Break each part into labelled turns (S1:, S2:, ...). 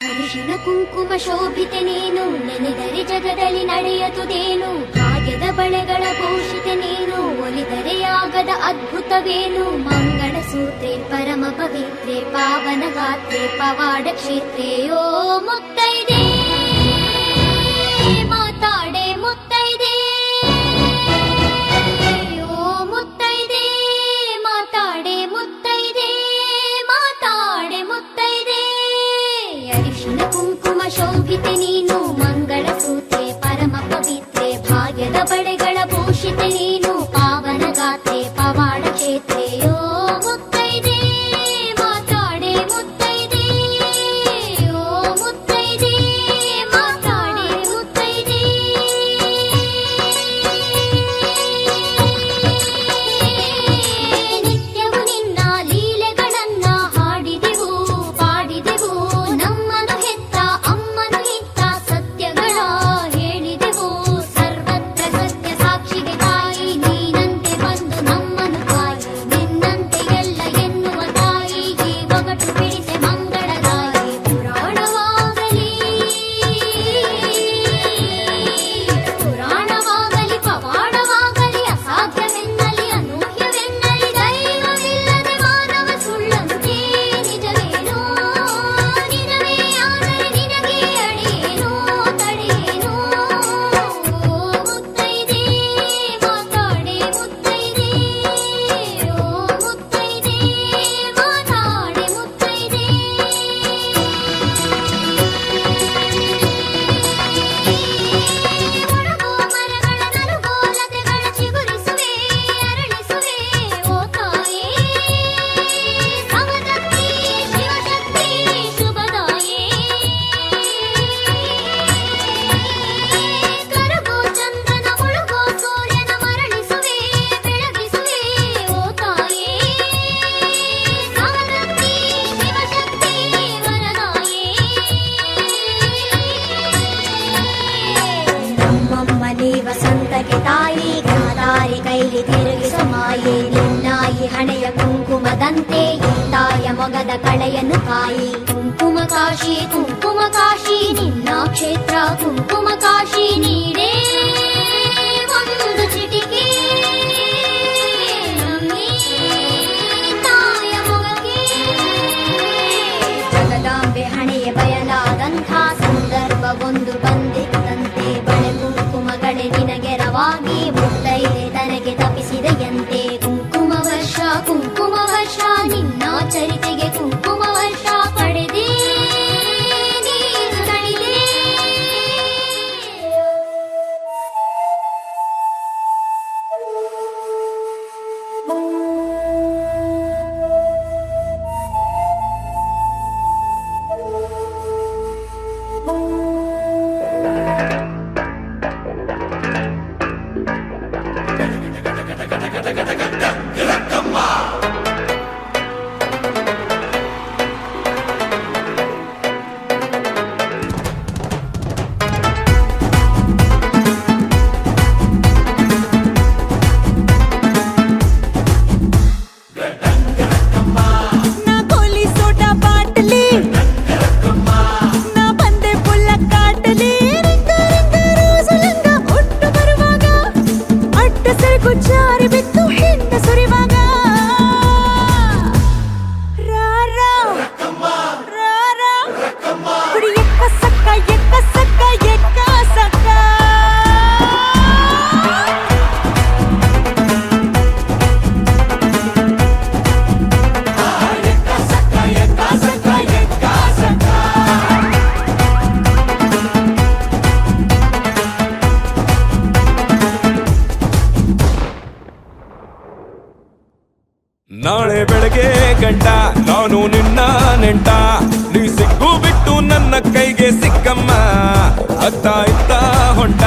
S1: ಅರಿಶಿನ ಕುಂಕುಮ ಶೋಭಿತೆ ನೀನು, ನೆನೆದರೆ ಜಗದಲ್ಲಿ ನಡೆಯದುದೇನು. ಭಾಗ್ಯದ ಬಳೆಗಳ ಭೂಷಿತೆ ನೀನು, ಒಲಿದರೆ ಆಗದ ಅದ್ಭುತವೇನು. ಮಂಗಳ ಸೂತ್ರೆ ಪರಮ ಪವಿತ್ರೆ, ಪಾವನ ಗಾತ್ರೆ ಪವಾಡ ಕ್ಷೇತ್ರೆ. ಓ ಮುತ್ತೈದೆ ಮಾತಾಡೆ ಮುತ್ತೈದೆ, ಓ ಮುತ್ತೈದೆ ಮಾತಾಡೆ ಮುತ್ತೈದೆ, ಮಾತಾಡೆ ಮುತ್ತೈದೆ. ಅರಿಶಿನ ಕುಂಕುಮ ಶೋಭಿತೆ ನೀನು, ಮಂಗಳ ಸೂತ್ರೆ ಪರಮ ಪವಿತ್ರೆ, ಭಾಗ್ಯದ ಬಳೆಗಳ ಭೂಷಿತೆ ನೀನು, ಪಾವನ ಗಾತ್ರೆ ಪವಾಡ ಕ್ಷೇತ್ರೆ. ಓ ಮುತ್ತೈದೆ ಮಾತಾಡೆ ಮುತ್ತೈದೆ, ಓ ಮುತ್ತೈದೆ ಮಾತಾಡೆ ಮುತ್ತೈದೆ. ನಿತ್ಯವು ನಿನ್ನ ಲೀಲೆಗಳನ್ನ ಹಾಡಿದೆವು ಪಾಡಿದೆವು, ನಮ್ಮನು ಹೆತ್ತ ಅಮ್ಮನು ಇತ್ತ ಸತ್ಯಗಳ ಹೇಳಿದೆವು. ಸರ್ವತ್ರ ಸತ್ಯ ಸಾಕ್ಷಿಗೆ ತಾಯಿ ನೀನಂತೆ ಬಂದು ನಮ್ಮನು ತಾಯಿ, ನಿನ್ನಂತೆ ಎಲ್ಲ ಎನ್ನುವ ತಾಯಿ ಈ ಒಗಟು ಬಿಡಿಸೆ ಮಂಗಳದಾಯಿ. ಪುರಾಣವಾಗಲಿ ಪುರಾಣವಾಗಲಿ ಪವಾಡವಾಗಲಿ, ಅಸಾಧ್ಯವೆನ್ನಲಿ ಅನೂಹ್ಯವೆನ್ನಲಿ, ದೈವವಿಲ್ಲದೆ ಮಾನವ ಸುಳ್ಳಂತೆ ನಿಜವೇನೋ. ನಿಜವೇ ಆದರೆ ನಿನಗೆ ಅಡಿಯೇನೋ ತಡೆಯೇನೋ. ಓ ಮುತ್ತೈದೆ ಮಾತಾಡೆ ಮುತ್ತೈದೆ, ಓ ಮುತ್ತೈದೆ ಮಾತಾಡೆ ಮುತ್ತೈದೆ. ಒಣಗೋ ಮರಗಳ ನಲುಗೋ ಲತೆಗಳ ಚಿಗುರಿಸುವೆ ಅರಳಿಸುವೆ, ಓ ತಾಯೇ ಸಮದತ್ತಿ ಶಿವಶಕ್ತಿ ಶುಭದಾಯೇ. ಕರಗೋ ಚಂದ್ರನ ಮುಳುಗೋ ಸೂರ್ಯನ ಮರಳಿಸುವೆ ಬೆಳಗಿಸುವೆ, ಓ ತಾಯೇ ಸಮದತ್ತಿ ಶಿವಶಕ್ತಿ ವರದಾಯೇ. ನಮ್ಮಮ್ಮ ನೀವ ಸಂತಗೆ ತಾಯಿ, ಗಾದಾರಿ ಕೈಲಿ ತಿರುಗಿಸ ಮಾಯೆ. ನಿನ್ನಾಯಿ ಹಣೆಯ ಕುಂಕುಮದಂತೆ ತಾಯ ಮೊಗದ ಕಳೆಯನ್ನು ಕಾಯಿ. ಕುಂಕುಮ ಕಾಶಿ ನಿನ್ನ ಕ್ಷೇತ್ರ ಕುಂಕುಮ ಕಾಶಿ. ನೀಡೇ ಒಂದು ಚಿಟಿಕೆ ನಮ್ಮಿ ತಾಯ ಮೊಗಕ್ಕೆ. ಜಗದಾಂಬೆ ಹಣೆಯ ಬಯಲಾದಂಥ ಸಂದರ್ಭವೊಂದು ಬಂದಿತ್ತಂತೆ, ಬಳೆ ಕುಂಕುಮಗಳೇ ನಿನಗೆರವಾಗಿ ಮುತ್ತೈದೆ ತನಗೆ ತಪಿಸಿದೆಯಂತೆ. ಕುಂಕುಮ ವರ್ಷ ನಿನ್ನ ಚರಿತೆಗೆ ಕುಂಕುಮ ವರ್ಷ ಪಡೆದೇ ನೀನು ತಣಿದೆ.
S2: ನಾ ಗೋಲಿ ಸೋಡಾ ಬಾಟಲಿ, ನಾ ಬಂದೆ ಪುಲ್ಲ ಕಾಟಲಿ. ರಿಂಗ ರಿಂಗ ರೋಸು ಲಂಗ ಒಟ್ಟು ಬರುವಾಗ, ಅಡ್ಡ ಸೆರಗು ಜಾರಿ ಬಿತ್ತು ಹೆಣ್ಣ ಸುರಿವಾಗ. ರಾರಾ ರಾರಾ ಕುಡಿ ಎಕ್ಕ ಸಕ್ಕ ಎಕ್ಕ ಸಕ್ಕ ಎಕ್ಕ ಸಕ್ಕ.
S3: ನಾಳೆ ಬೆಳಗ್ಗೆ ಗಂಟ ನಾನು ನಿನ್ನ ನೆಂಟ, ನೀ ಸಿಕ್ಕು ಬಿಟ್ಟು ನನ್ನ ಕೈಗೆ ಸಿಕ್ಕಮ್ಮ. ಅತ್ತ ಇತ್ತ ಹೊಂಟ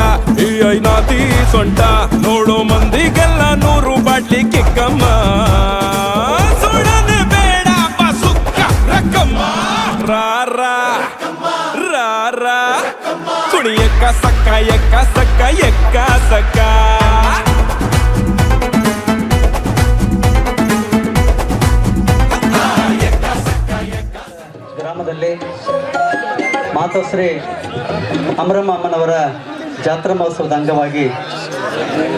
S3: ಈ ಐನಾತಿ ಸೊಂಟ, ನೋಡೋ ಮಂದಿಗೆಲ್ಲ 100 ಬಾಟ್ಲಿ ಕಿಕ್ಕಮ್ಮ. ಸುಡನೆ ಬೇಡ ಸುಕ್ಕ ರಕ್ಕಮ್ಮ. ರಾರಾ ರಾರಾ ಕುಡಿ ಎಕ್ಕ ಸಕ್ಕ ಎಕ್ಕ ಸಕ್ಕ ಎಕ್ಕ ಸಕ್ಕ.
S4: ಗ್ರಾಮದಲ್ಲಿ ಮಾತೋಶ್ರೀ ಅಮರಮ್ಮ ಅಮ್ಮನವರ ಜಾತ್ರಾ ಮಹೋತ್ಸವದ ಅಂಗವಾಗಿ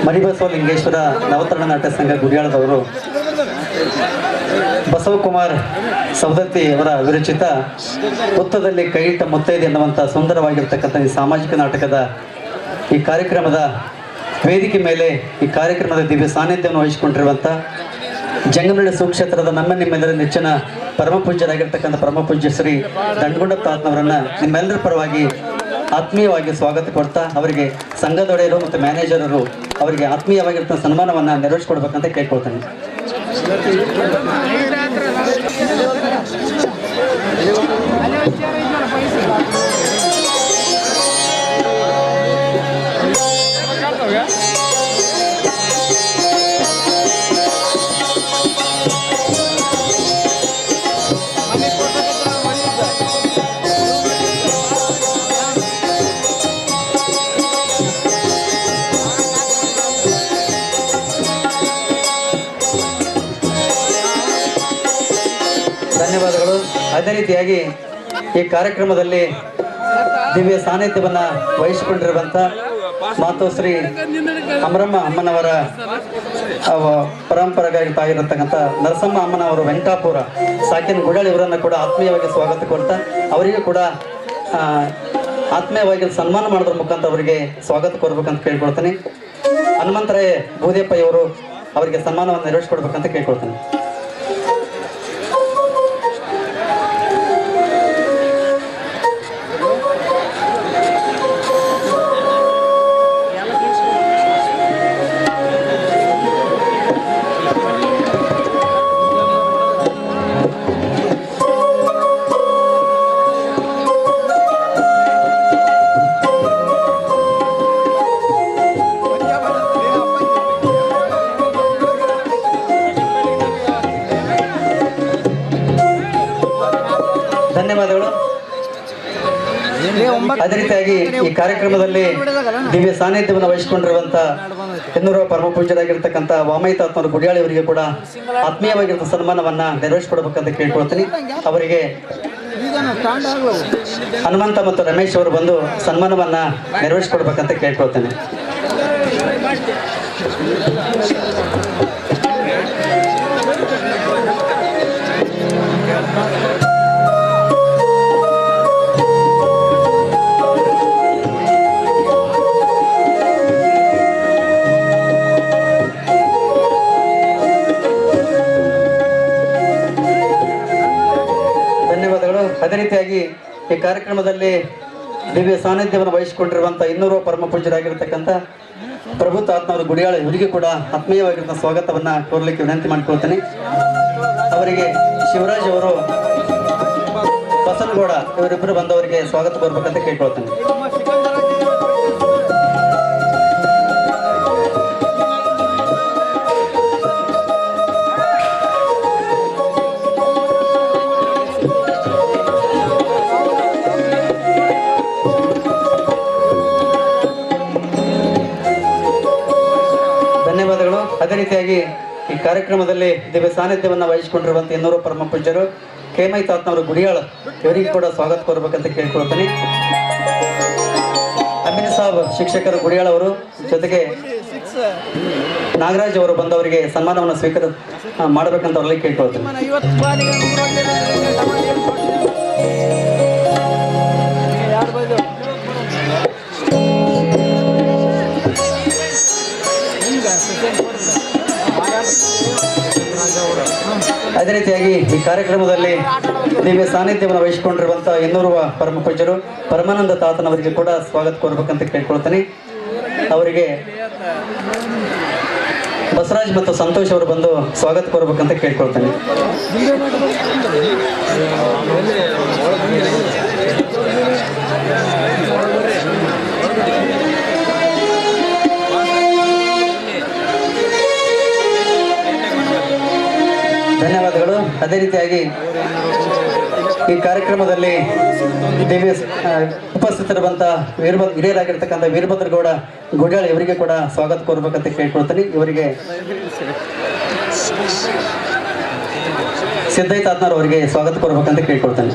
S4: ಮರಿಬಸವಲಿಂಗೇಶ್ವರ ನವತರಣ ನಾಟ್ಯ ಸಂಘ ಗುಡಿಯಾಳದವರು ಬಸವಕುಮಾರ್ ಸವದತ್ತಿ ಅವರ ವಿರಚಿತ ಹುತ್ತದಲ್ಲಿ ಕೈಯಿಟ್ಟ ಮುತ್ತೈದೆ ಎನ್ನುವಂಥ ಸುಂದರವಾಗಿರ್ತಕ್ಕಂಥ ಈ ಸಾಮಾಜಿಕ ನಾಟಕದ ಈ ಕಾರ್ಯಕ್ರಮದ ವೇದಿಕೆ ಮೇಲೆ ಈ ಕಾರ್ಯಕ್ರಮದ ದಿವ್ಯ ಸಾನ್ನಿಧ್ಯವನ್ನು ವಹಿಸಿಕೊಂಡಿರುವಂಥ ಜಂಗಮನಹಳ್ಳಿ ಸುಕ್ಷೇತ್ರದ ನಿಮ್ಮೆಲ್ಲರ ನೆಚ್ಚಿನ ಪರಮ ಪೂಜ್ಯರಾಗಿರ್ತಕ್ಕಂಥ ಪರಮ ಪೂಜ್ಯ ಶ್ರೀ ದಂಡಗುಂಡಪ್ಪ ತಾತನವರನ್ನ ನಿಮ್ಮೆಲ್ಲರ ಪರವಾಗಿ ಆತ್ಮೀಯವಾಗಿ ಸ್ವಾಗತ ಕೊಡ್ತಾ ಅವರಿಗೆ ಸಂಘದೊಡೆಯರು ಮತ್ತು ಮ್ಯಾನೇಜರರು ಅವರಿಗೆ ಆತ್ಮೀಯವಾಗಿರ್ತಕ್ಕಂಥ ಸನ್ಮಾನವನ್ನು ನೆರವೇರಿಸ್ಕೊಡ್ಬೇಕಂತ ಕೇಳ್ಕೊಳ್ತೇನೆ. ಧನ್ಯವಾದಗಳು. ಅದೇ ರೀತಿಯಾಗಿ ಈ ಕಾರ್ಯಕ್ರಮದಲ್ಲಿ ದಿವ್ಯ ಸಾನ್ನಿಧ್ಯವನ್ನು ವಹಿಸಿಕೊಂಡಿರುವಂಥ ಮಾತೋಶ್ರೀ ಅಮರಮ್ಮ ಅಮ್ಮನವರ ಪರಂಪರೆಗಾಗಿರ್ತಕ್ಕಂಥ ನರಸಮ್ಮ ಅಮ್ಮನವರು ವೆಂಕಟಾಪುರ ಸಾಕಿನ ಗುಡಾಳಿ ಇವರನ್ನು ಕೂಡ ಆತ್ಮೀಯವಾಗಿ ಸ್ವಾಗತ ಕೊಡ್ತಾ ಅವರಿಗೂ ಕೂಡ ಆತ್ಮೀಯವಾಗಿ ಸನ್ಮಾನ ಮಾಡೋದ್ರ ಮುಖಾಂತರ ಅವರಿಗೆ ಸ್ವಾಗತ ಕೊಡ್ಬೇಕಂತ ಕೇಳ್ಕೊಳ್ತೀನಿ. ಹನುಮಂತರಾಯ ಬೂದಿಯಪ್ಪ ಇವರು ಅವರಿಗೆ ಸನ್ಮಾನವನ್ನು ನೆರವೇರಿಸ್ಕೊಡ್ಬೇಕಂತ ಕೇಳ್ಕೊಳ್ತೀನಿ. ಧನ್ಯವಾದಗಳು. ಅದೇ ರೀತಿಯಾಗಿ ಈ ಕಾರ್ಯಕ್ರಮದಲ್ಲಿ ದಿವ್ಯ ಸಾನ್ನಿಧ್ಯವನ್ನು ವಹಿಸಿಕೊಂಡಿರುವಂತ ಎನ್ನೂರ ಪರಮ ಪೂಜ್ಯರಾಗಿರ್ತಕ್ಕಂಥ ವಾಮೈ ತಾತನವರು ಗುಡಿಯಾಳಿ ಅವರಿಗೆ ಕೂಡ ಆತ್ಮೀಯವಾಗಿರುವ ಸನ್ಮಾನವನ್ನ ನೆರವೇರಿಸಿಕೊಡ್ಬೇಕಂತ ಕೇಳ್ಕೊಳ್ತೀನಿ. ಅವರಿಗೆ ಹನುಮಂತ ಮತ್ತು ರಮೇಶ್ ಅವರು ಬಂದು ಸನ್ಮಾನವನ್ನ ನೆರವೇರಿಸಿಕೊಡ್ಬೇಕಂತ ಕೇಳ್ಕೊಳ್ತೇನೆ. ಅದೇ ರೀತಿಯಾಗಿ ಈ ಕಾರ್ಯಕ್ರಮದಲ್ಲಿ ದಿವ್ಯ ಸಾನ್ನಿಧ್ಯವನ್ನು ವಹಿಸಿಕೊಂಡಿರುವಂಥ ಇನ್ನೂರು ಪರಮ ಪೂಜ್ಯರಾಗಿರ್ತಕ್ಕಂಥ ಪ್ರಭು ತಾತನವರು ಗುಡಿಯಾಳ ಇವರಿಗೆ ಕೂಡ ಆತ್ಮೀಯವಾಗಿರುವ ಸ್ವಾಗತವನ್ನು ಕೋರಲಿಕ್ಕೆ ವಿನಂತಿ ಮಾಡಿಕೊಳ್ತೇನೆ. ಅವರಿಗೆ ಶಿವರಾಜ್ ಅವರು ಬಸನಗೌಡ ಇವರಿಬ್ಬರು ಬಂದವರಿಗೆ ಸ್ವಾಗತ ಕೋರ್ಬೇಕಂತ ಕೇಳ್ಕೊಳ್ತೇನೆ. ಧನ್ಯವಾದಗಳು. ಅದೇ ರೀತಿಯಾಗಿ ಈ ಕಾರ್ಯಕ್ರಮದಲ್ಲಿ ದಿವ್ಯ ಸಾನ್ನಿಧ್ಯವನ್ನು ವಹಿಸಿಕೊಂಡಿರುವಂಥ ಇನ್ನೂರು ಪರಮ ಪೂಜ್ಯರು ಕೇಮೈ ತಾತನವರು ಗುಡಿಯಾಳ ಇವರಿಗೆ ಕೂಡ ಸ್ವಾಗತ ಕೋರ್ಬೇಕಂತ ಕೇಳ್ಕೊಳ್ತೀನಿ. ಅಮೀನ್ ಸಾಬ್ ಶಿಕ್ಷಕರು ಗುಡಿಯಾಳ ಅವರು ಜೊತೆಗೆ ನಾಗರಾಜ್ ಅವರು ಬಂದವರಿಗೆ ಸನ್ಮಾನವನ್ನು ಸ್ವೀಕಾರ ಮಾಡಬೇಕಂತ ಅವರಲ್ಲಿ ಕೇಳ್ಕೊಳ್ತೀನಿ. ಅದೇ ರೀತಿಯಾಗಿ ಈ ಕಾರ್ಯಕ್ರಮದಲ್ಲಿ ದಿವ್ಯ ಸಾನ್ನಿಧ್ಯವನ್ನು ವಹಿಸಿಕೊಂಡಿರುವಂತಹ ಇನ್ನೂರು ಪರಮ ಪೂಜ್ಯರು ಪರಮಾನಂದ ತಾತನವರಿಗೆ ಕೂಡ ಸ್ವಾಗತ ಕೋರ್ಬೇಕಂತ ಕೇಳ್ಕೊಳ್ತೀನಿ. ಅವರಿಗೆ ಬಸವರಾಜ್ ಮತ್ತು ಸಂತೋಷ್ ಅವರು ಬಂದು ಸ್ವಾಗತ ಕೋರ್ಬೇಕಂತ ಕೇಳ್ಕೊಳ್ತೀನಿ. ಧನ್ಯವಾದಗಳು. ಅದೇ ರೀತಿಯಾಗಿ ಈ ಕಾರ್ಯಕ್ರಮದಲ್ಲಿ ದಿವ್ಯ ಉಪಸ್ಥಿತರಿರುವಂಥ ಹಿರಿಯರಾಗಿರ್ತಕ್ಕಂಥ ವೀರಭದ್ರಗೌಡ ಗುಡ್ಯಾಳ ಇವರಿಗೆ ಕೂಡ ಸ್ವಾಗತ ಕೋರ್ಬೇಕಂತ ಕೇಳ್ಕೊಳ್ತೀನಿ. ಇವರಿಗೆ ಸಿದ್ದಯ್ಯ ತಾತನವರು ಅವರಿಗೆ ಸ್ವಾಗತ ಕೋರ್ಬೇಕಂತ ಕೇಳ್ಕೊಳ್ತೇನೆ.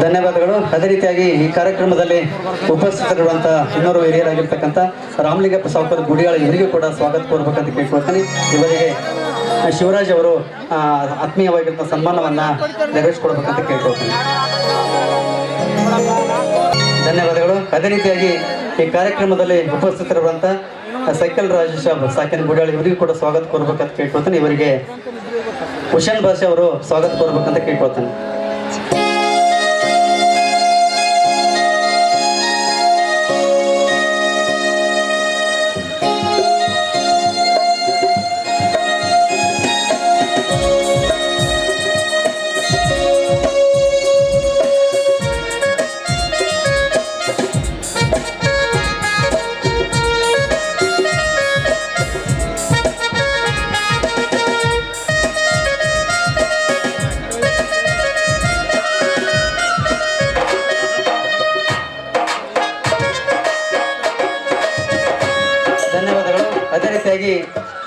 S4: ಧನ್ಯವಾದಗಳು. ಅದೇ ರೀತಿಯಾಗಿ ಈ ಕಾರ್ಯಕ್ರಮದಲ್ಲಿ ಉಪಸ್ಥಿತರಿರುವಂತಹ ಇನ್ನೋರ್ವ ಹಿರಿಯರಾಗಿರ್ತಕ್ಕಂಥ ರಾಮಲಿಂಗಪ್ಪ ಸಾವುಕಾರ ಗುಡಿಯಾಳ ಇವರಿಗೂ ಕೂಡ ಸ್ವಾಗತ ಕೋರ್ಬೇಕಂತ ಕೇಳ್ಕೊಳ್ತೀನಿ. ಇವರಿಗೆ ಶಿವರಾಜ್ ಅವರು ಆತ್ಮೀಯವಾಗಿರುವಂತಹ ಸನ್ಮಾನವನ್ನ ನೆರವೇರಿಸಿಕೊಡ್ಬೇಕಂತ ಕೇಳ್ಕೊಳ್ತೀನಿ. ಧನ್ಯವಾದಗಳು. ಅದೇ ರೀತಿಯಾಗಿ ಈ ಕಾರ್ಯಕ್ರಮದಲ್ಲಿ ಉಪಸ್ಥಿತರಿರುವಂತಹ ಸೈಕಲ್ ರಾಜೇಶ್ ಸಾಕಿನ ಗುಡಿಯಾಳ ಇವರಿಗೂ ಕೂಡ ಸ್ವಾಗತ ಕೋರ್ಬೇಕಂತ ಕೇಳ್ಕೊಳ್ತೀನಿ. ಇವರಿಗೆ ಹುಷೇನ್ ಭಾಷೆ ಅವರು ಸ್ವಾಗತ ಕೋರ್ಬೇಕಂತ ಕೇಳ್ಕೊಳ್ತೀನಿ.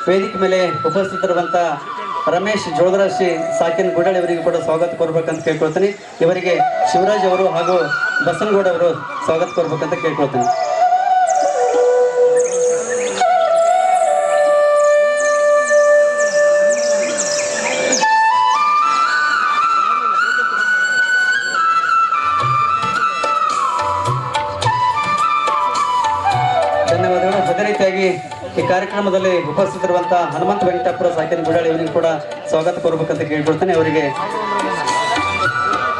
S4: ವೇದಿಕೆ ಮೇಲೆ ಉಪಸ್ಥಿತರಿರುವಂತ ರಮೇಶ್ ಜೋಳದರಾಶಿ ಸಾಕಿನ ಗುಡಾಳಿ ಅವರಿಗೆ ಕೂಡ ಸ್ವಾಗತ ಕೋರ್ಬೇಕಂತ ಕೇಳ್ಕೊಳ್ತೀನಿ. ಇವರಿಗೆ ಶಿವರಾಜ್ ಅವರು ಹಾಗೂ ಬಸನಗೌಡ ಅವರು ಸ್ವಾಗತ ಕೋರ್ಬೇಕಂತ ಕೇಳ್ಕೊಳ್ತೀನಿ. ಧನ್ಯವಾದಗಳು. ಅದೇ ರೀತಿಯಾಗಿ ಈ ಕಾರ್ಯಕ್ರಮದಲ್ಲಿ ಉಪಸ್ಥಿತರಿರುವಂತಹ ಹನುಮಂತ ವೆಂಕಟಾಪುರ ಸಾಕಿನ ಗುಡಾಳಿ ಅವರಿಗೆ ಕೂಡ ಸ್ವಾಗತ ಕೋರ್ಬೇಕಂತ ಕೇಳ್ಕೊಳ್ತೇನೆ. ಅವರಿಗೆ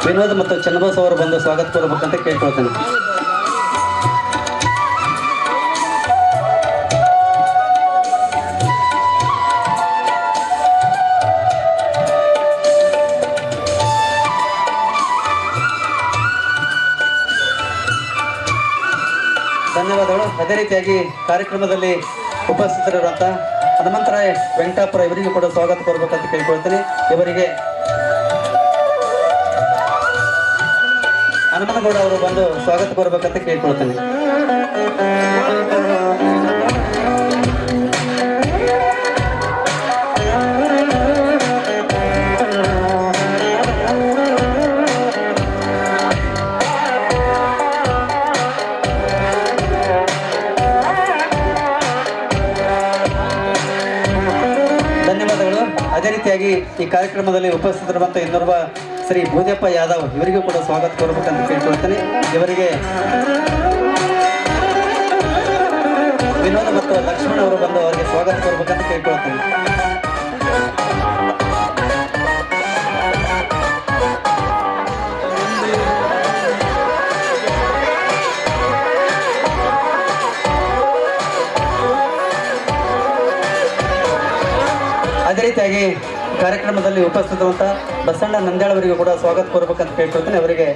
S4: ವಿನೋದ್ ಮತ್ತು ಚನ್ನಬಸ್ ಅವರು ಬಂದು ಸ್ವಾಗತ ಕೋರ್ಬೇಕಂತ ಕೇಳ್ಕೊಳ್ತೇನೆ. ಧನ್ಯವಾದಗಳು. ಅದೇ ರೀತಿಯಾಗಿ ಕಾರ್ಯಕ್ರಮದಲ್ಲಿ ಉಪಸ್ಥಿತರಿರುವಂತಹ ಹನುಮಂತರಾಯ ವೆಂಕಟಾಪುರ ಇವರಿಗೂ ಕೂಡ ಸ್ವಾಗತ ಕೋರ್ಬೇಕಂತ ಕೇಳ್ಕೊಳ್ತೀನಿ. ಇವರಿಗೆ ಹನುಮನಗೌಡ ಅವರು ಬಂದು ಸ್ವಾಗತ ಕೋರ್ಬೇಕಂತ ಕೇಳ್ಕೊಳ್ತೀನಿ. ಅದೇ ರೀತಿಯಾಗಿ ಈ ಕಾರ್ಯಕ್ರಮದಲ್ಲಿ ಉಪಸ್ಥಿತರಿರುವಂತಹ ಇನ್ನೋರ್ವ ಶ್ರೀ ಭೂದೇಪ್ಪ ಯಾದವ್ ಇವರಿಗೂ ಕೂಡ ಸ್ವಾಗತ ಕೋರಬೇಕಂತ ಕೇಳ್ಕೊಳ್ತೇನೆ. ಇವರಿಗೆ ವಿನೋದ ಮತ್ತು ಲಕ್ಷ್ಮಣ ಅವರು ಬಂದು ಅವರಿಗೆ ಸ್ವಾಗತ ಕೋರಬೇಕಂತ ಕೇಳ್ಕೊಳ್ತೇನೆ. ಅದೇ ರೀತಿಯಾಗಿ ಕಾರ್ಯಕ್ರಮದಲ್ಲಿ ಉಪಸ್ಥಿತರುವಂತಹ ಬಸಣ್ಣ ನಂದ್ಯಾಳ್ ಅವರಿಗೂ ಕೂಡ ಸ್ವಾಗತ ಕೋರ್ಬೇಕಂತ ಕೇಳ್ಕೊಳ್ತೇನೆ. ಅವರಿಗೆ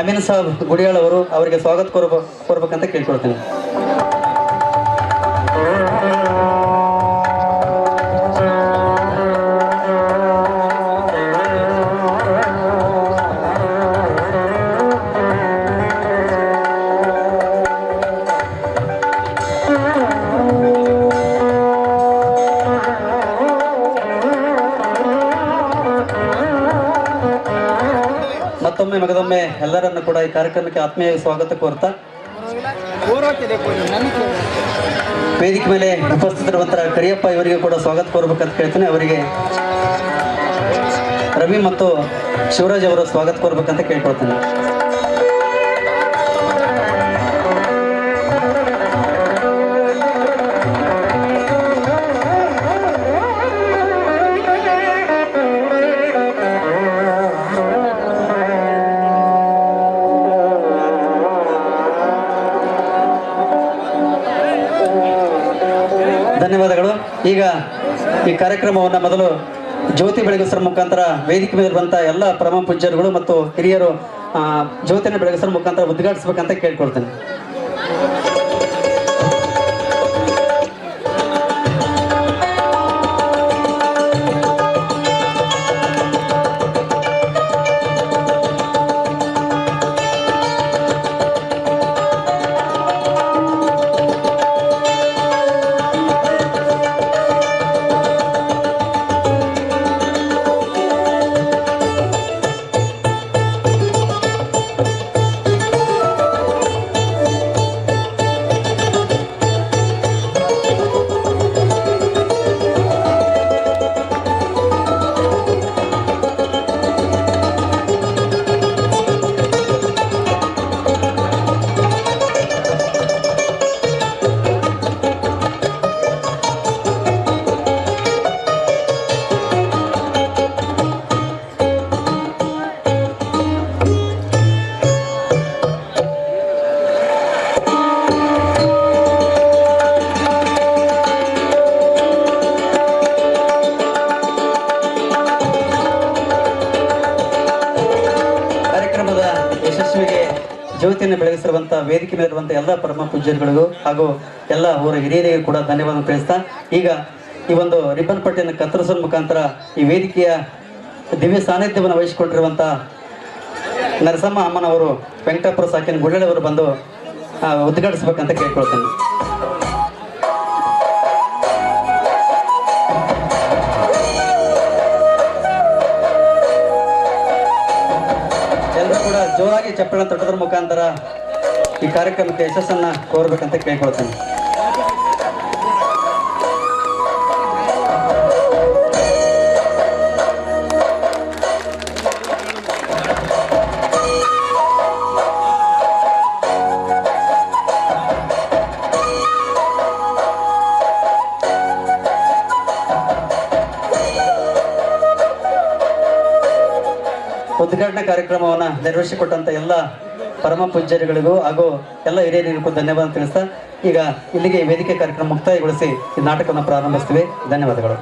S4: ಅಮೀನ್ ಸಾಬ್ ಗುಡಿಯಾಳ್ ಅವರು ಅವರಿಗೆ ಸ್ವಾಗತ ಕೋರ್ಬೇಕಂತ ಕೇಳ್ಕೊಳ್ತೇನೆ. ಮತ್ತೊಮ್ಮೆ ಮಗದೊಮ್ಮೆ ಎಲ್ಲರನ್ನು ಕೂಡ ಈ ಕಾರ್ಯಕ್ರಮಕ್ಕೆ ಆತ್ಮೀಯ ಸ್ವಾಗತ ಕೋರ್ತಾ ವೇದಿಕೆ ಮೇಲೆ ಉಪಸ್ಥಿತರಿರುವಂತಹ ಕರಿಯಪ್ಪ ಇವರಿಗೆ ಕೂಡ ಸ್ವಾಗತ ಕೋರ್ಬೇಕಂತ ಕೇಳ್ತೇನೆ. ಅವರಿಗೆ ರವಿ ಮತ್ತು ಶಿವರಾಜ್ ಅವರು ಸ್ವಾಗತ ಕೋರ್ಬೇಕಂತ ಕೇಳ್ಕೊಳ್ತೇನೆ. ಧನ್ಯವಾದಗಳು. ಈಗ ಈ ಕಾರ್ಯಕ್ರಮವನ್ನು ಮೊದಲು ಜ್ಯೋತಿ ಬೆಳಗಿಸರ ಮುಖಾಂತರ ವೇದಿಕೆ ಮೇಲೆ ಇರುವಂತಹ ಎಲ್ಲ ಪರಮ ಪೂಜ್ಯರುಗಳು ಮತ್ತು ಹಿರಿಯರು ಜ್ಯೋತಿನ ಬೆಳಗಿಸರ ಮುಖಾಂತರ ಉದ್ಘಾಟಿಸಬೇಕಂತ ಕೇಳ್ಕೊಳ್ತೇನೆ. ಬೆಳಗಿಸಿರುವಂಥ ವೇದಿಕೆ ಮೇಲಿರುವಂಥ ಎಲ್ಲ ಪರಮ ಪೂಜ್ಯರುಗಳಿಗೂ ಹಾಗೂ ಎಲ್ಲ ಅವರ ಹಿರಿಯರಿಗೂ ಕೂಡ ಧನ್ಯವಾದ ತಿಳಿಸ್ತಾ ಈಗ ಈ ಒಂದು ರಿಬ್ಬನ್ ಪಟ್ಟಿಯನ್ನು ಕತ್ತರಿಸುವ ಮುಖಾಂತರ ಈ ವೇದಿಕೆಯ ದಿವ್ಯ ಸಾನ್ನಿಧ್ಯವನ್ನು ವಹಿಸಿಕೊಂಡಿರುವಂಥ ನರಸಮ್ಮ ಅಮ್ಮನವರು ವೆಂಕಟಾಪುರ ಸಾಕಿನ ಗುಡ್ಡಳವರು ಬಂದು ಉದ್ಘಾಟಿಸ್ಬೇಕಂತ ಕೇಳ್ಕೊಳ್ತೇನೆ. ಎಲ್ಲರೂ ಕೂಡ ಜೋರಾಗಿ ಚಪ್ಪಳ ತಟ್ಟೋದ್ರ ಮುಖಾಂತರ ಈ ಕಾರ್ಯಕ್ರಮಕ್ಕೆ ಯಶಸ್ಸನ್ನ ಕೋರ್ಬೇಕಂತ ಕೇಳ್ಕೊಳ್ತೇನೆ. ಉದ್ಘಾಟನಾ ಕಾರ್ಯಕ್ರಮವನ್ನು ನೆರವೇರಿಸಿಕೊಟ್ಟಂತ ಎಲ್ಲ ಪರಮ ಪೂಜ್ಯರುಗಳಿಗೂ ಹಾಗೂ ಎಲ್ಲ ಹಿರಿಯರಿಗೂ ಧನ್ಯವಾದ ತಿಳಿಸ್ತಾ ಈಗ ಇಲ್ಲಿಗೆ ವೇದಿಕೆ ಕಾರ್ಯಕ್ರಮ ಮುಕ್ತಾಯಗೊಳಿಸಿ ಈ ನಾಟಕವನ್ನು ಪ್ರಾರಂಭಿಸ್ತೀವಿ. ಧನ್ಯವಾದಗಳು.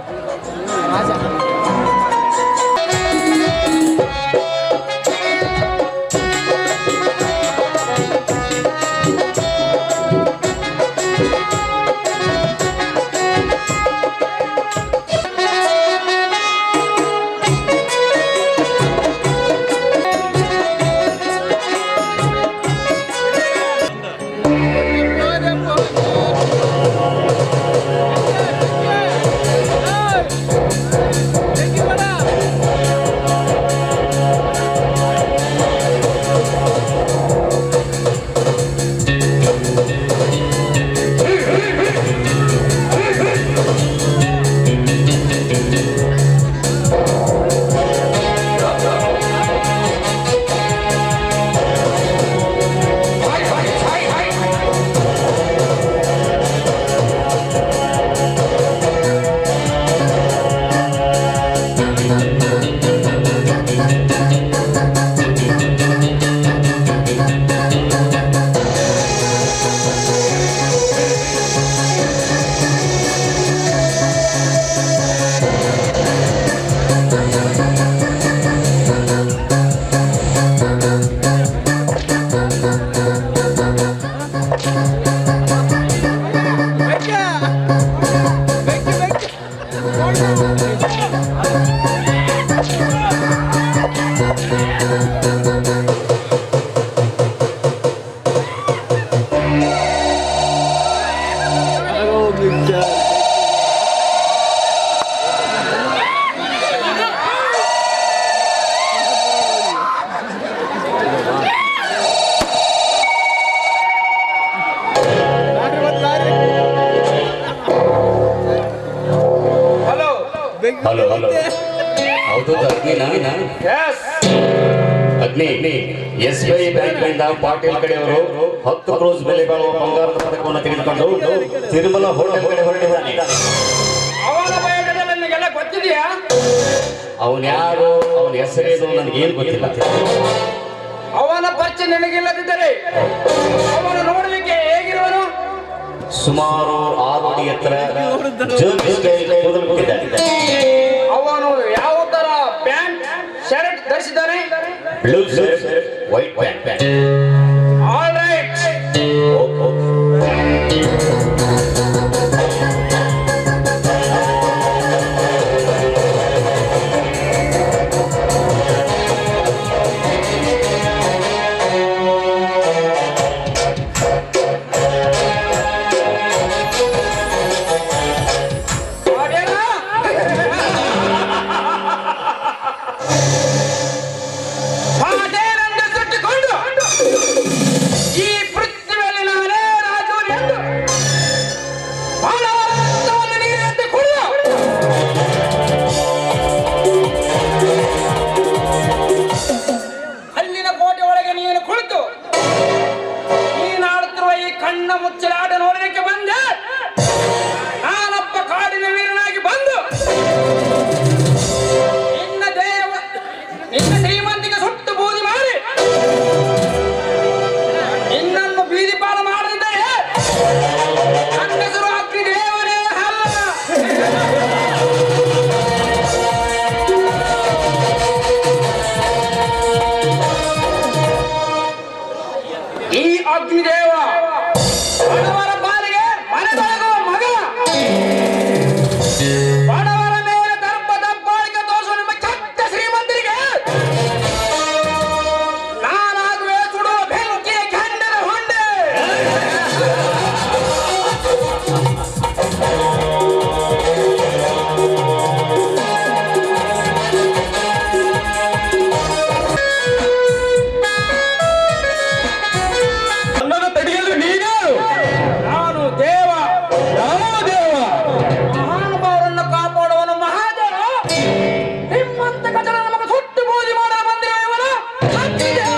S5: ಹಲೋ ಹಲೋ ಹೌದು ಅಗ್ನಿ SBI ಬ್ಯಾಂಕ್ನಿಂದ ಪಾಟೀಲ್ ಕಡೆಯವರು 10 ಕ್ರೋಸ್ ಬೆಲೆ ಬಾಳುವ ಬಂಗಾರದ ಪದಕವನ್ನು ತೆಗೆದುಕೊಂಡು ತಿರುಮಲ ಹೋಟೆಲ್ ಕಡೆ ಹೊರಟಿದ್ದಾನೆ. ಅವನು ಯಾರು, ಅವನ ಹೆಸರೇನು ನನಗೇನು ಗೊತ್ತಿಲ್ಲ.
S6: ಅವನ ಪರಿಚಯ ನನಗಿಲ್ಲದಿದ್ದರೆ ಅವನು ನೋಡಲಿಕ್ಕೆ ಹೇಗಿರುವನು?
S5: ಸುಮಾರು 6 ಅಡಿ ಎತ್ತರ,
S6: ಅವನು ಯಾವ ತರ ಪ್ಯಾಂಟ್ ಶರ್ಟ್ ಧರಿಸಿದ್ದಾನೆ?
S5: Blue shirt, white pant.
S6: All right. ಮುಚ್ಚಲಾಟ ನೋಡಲಿಕ್ಕೆ ಬಂದೆ. ನಾನೊಬ್ಬ ಕಾಡಿನ ವೀರನಾಗಿ ಬಂದು ನಿನ್ನ ಶ್ರೀಮಂತಿಗೆ ಸುಟ್ಟು ಬೂದಿ ಮಾಡಿ ನಿನ್ನನ್ನು ಬೀದಿ ಪಾಲು ಮಾಡದಿದ್ದರೆ ನನ್ನ ಹೆಸರು ಅಗ್ನಿ ದೇವರೇ ಅಲ್ಲ. ಈ ಅಗ್ನಿದೇವ ಬಡವರ ಪಾಲಿಗೆ ಮನೆದೊಳಗುವ ಮಗ, ಬಡವರ ಮೇಲೆ ದರ್ಪ ದಬ್ಬಾಳಿಕೆ ತೋರಿಸುವ ನಿಮ್ಮ ಕೆಟ್ಟ ಶ್ರೀಮಂತರಿಗೆ ನಾನಾಗುವೆ ಸುಡುವ ಬೆಂಕಿಯ ಗಂಡನ ಹೊಂಡೆ.
S3: ನನ್ನನ್ನು ತಡೆಯಲು ನೀನು?
S6: ನಾನು ದೇವ,
S3: ಯಾವ ದೇವ?
S6: ಮಹಾನುಭಾವರನ್ನು ಕಾಪಾಡುವನು ಮಹಾದೇವ. ನಿಮ್ಮಂತ ಕಚರ ನಮಗೆ ಸುಟ್ಟು ಬೂದಿ ಮಾಡಲು ಬಂದಿರುವ ಇವನು ಅಗ್ನಿದೇವ.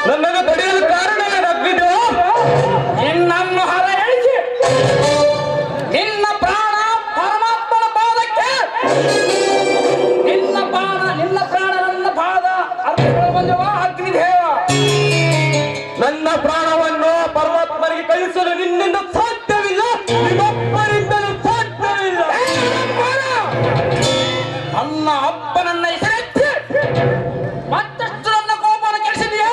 S3: ನನ್ನನ್ನು ತಡೆಯಲು ಕಾರಣ ಏನು ಅಗ್ನಿದೇವ?
S6: ನಿನ್ನನ್ನು ಹರ ಎಳಿಸಿ ನಿನ್ನ ಪ್ರಾಣ ಪರಮಾತ್ಮನ ಪಾದಕ್ಕೆ, ನಿನ್ನ ಪ್ರಾಣ ನನ್ನ ಪಾದ ಅರ್ಪಿಸಲು ಬಂದವ ಅಗ್ನಿದೇವ.
S3: ನನ್ನ ಪ್ರಾಣವನ್ನು ಪರಮಾತ್ಮನಿಗೆ ಕಳಿಸಲು ನಿನ್ನಿಂದ ಸಾಧ್ಯವಿಲ್ಲ, ನಿಮ್ಮಪ್ಪನಿಂದಲೂ ಸಾಧ್ಯವಿಲ್ಲ.
S6: ನನ್ನ ಅಪ್ಪನನ್ನ ಹೆಸರೆತ್ತಿ ಮತ್ತಷ್ಟು ನನ್ನ ಕೋಪವನ್ನು ಕೆಡಿಸಿದೆಯಾ?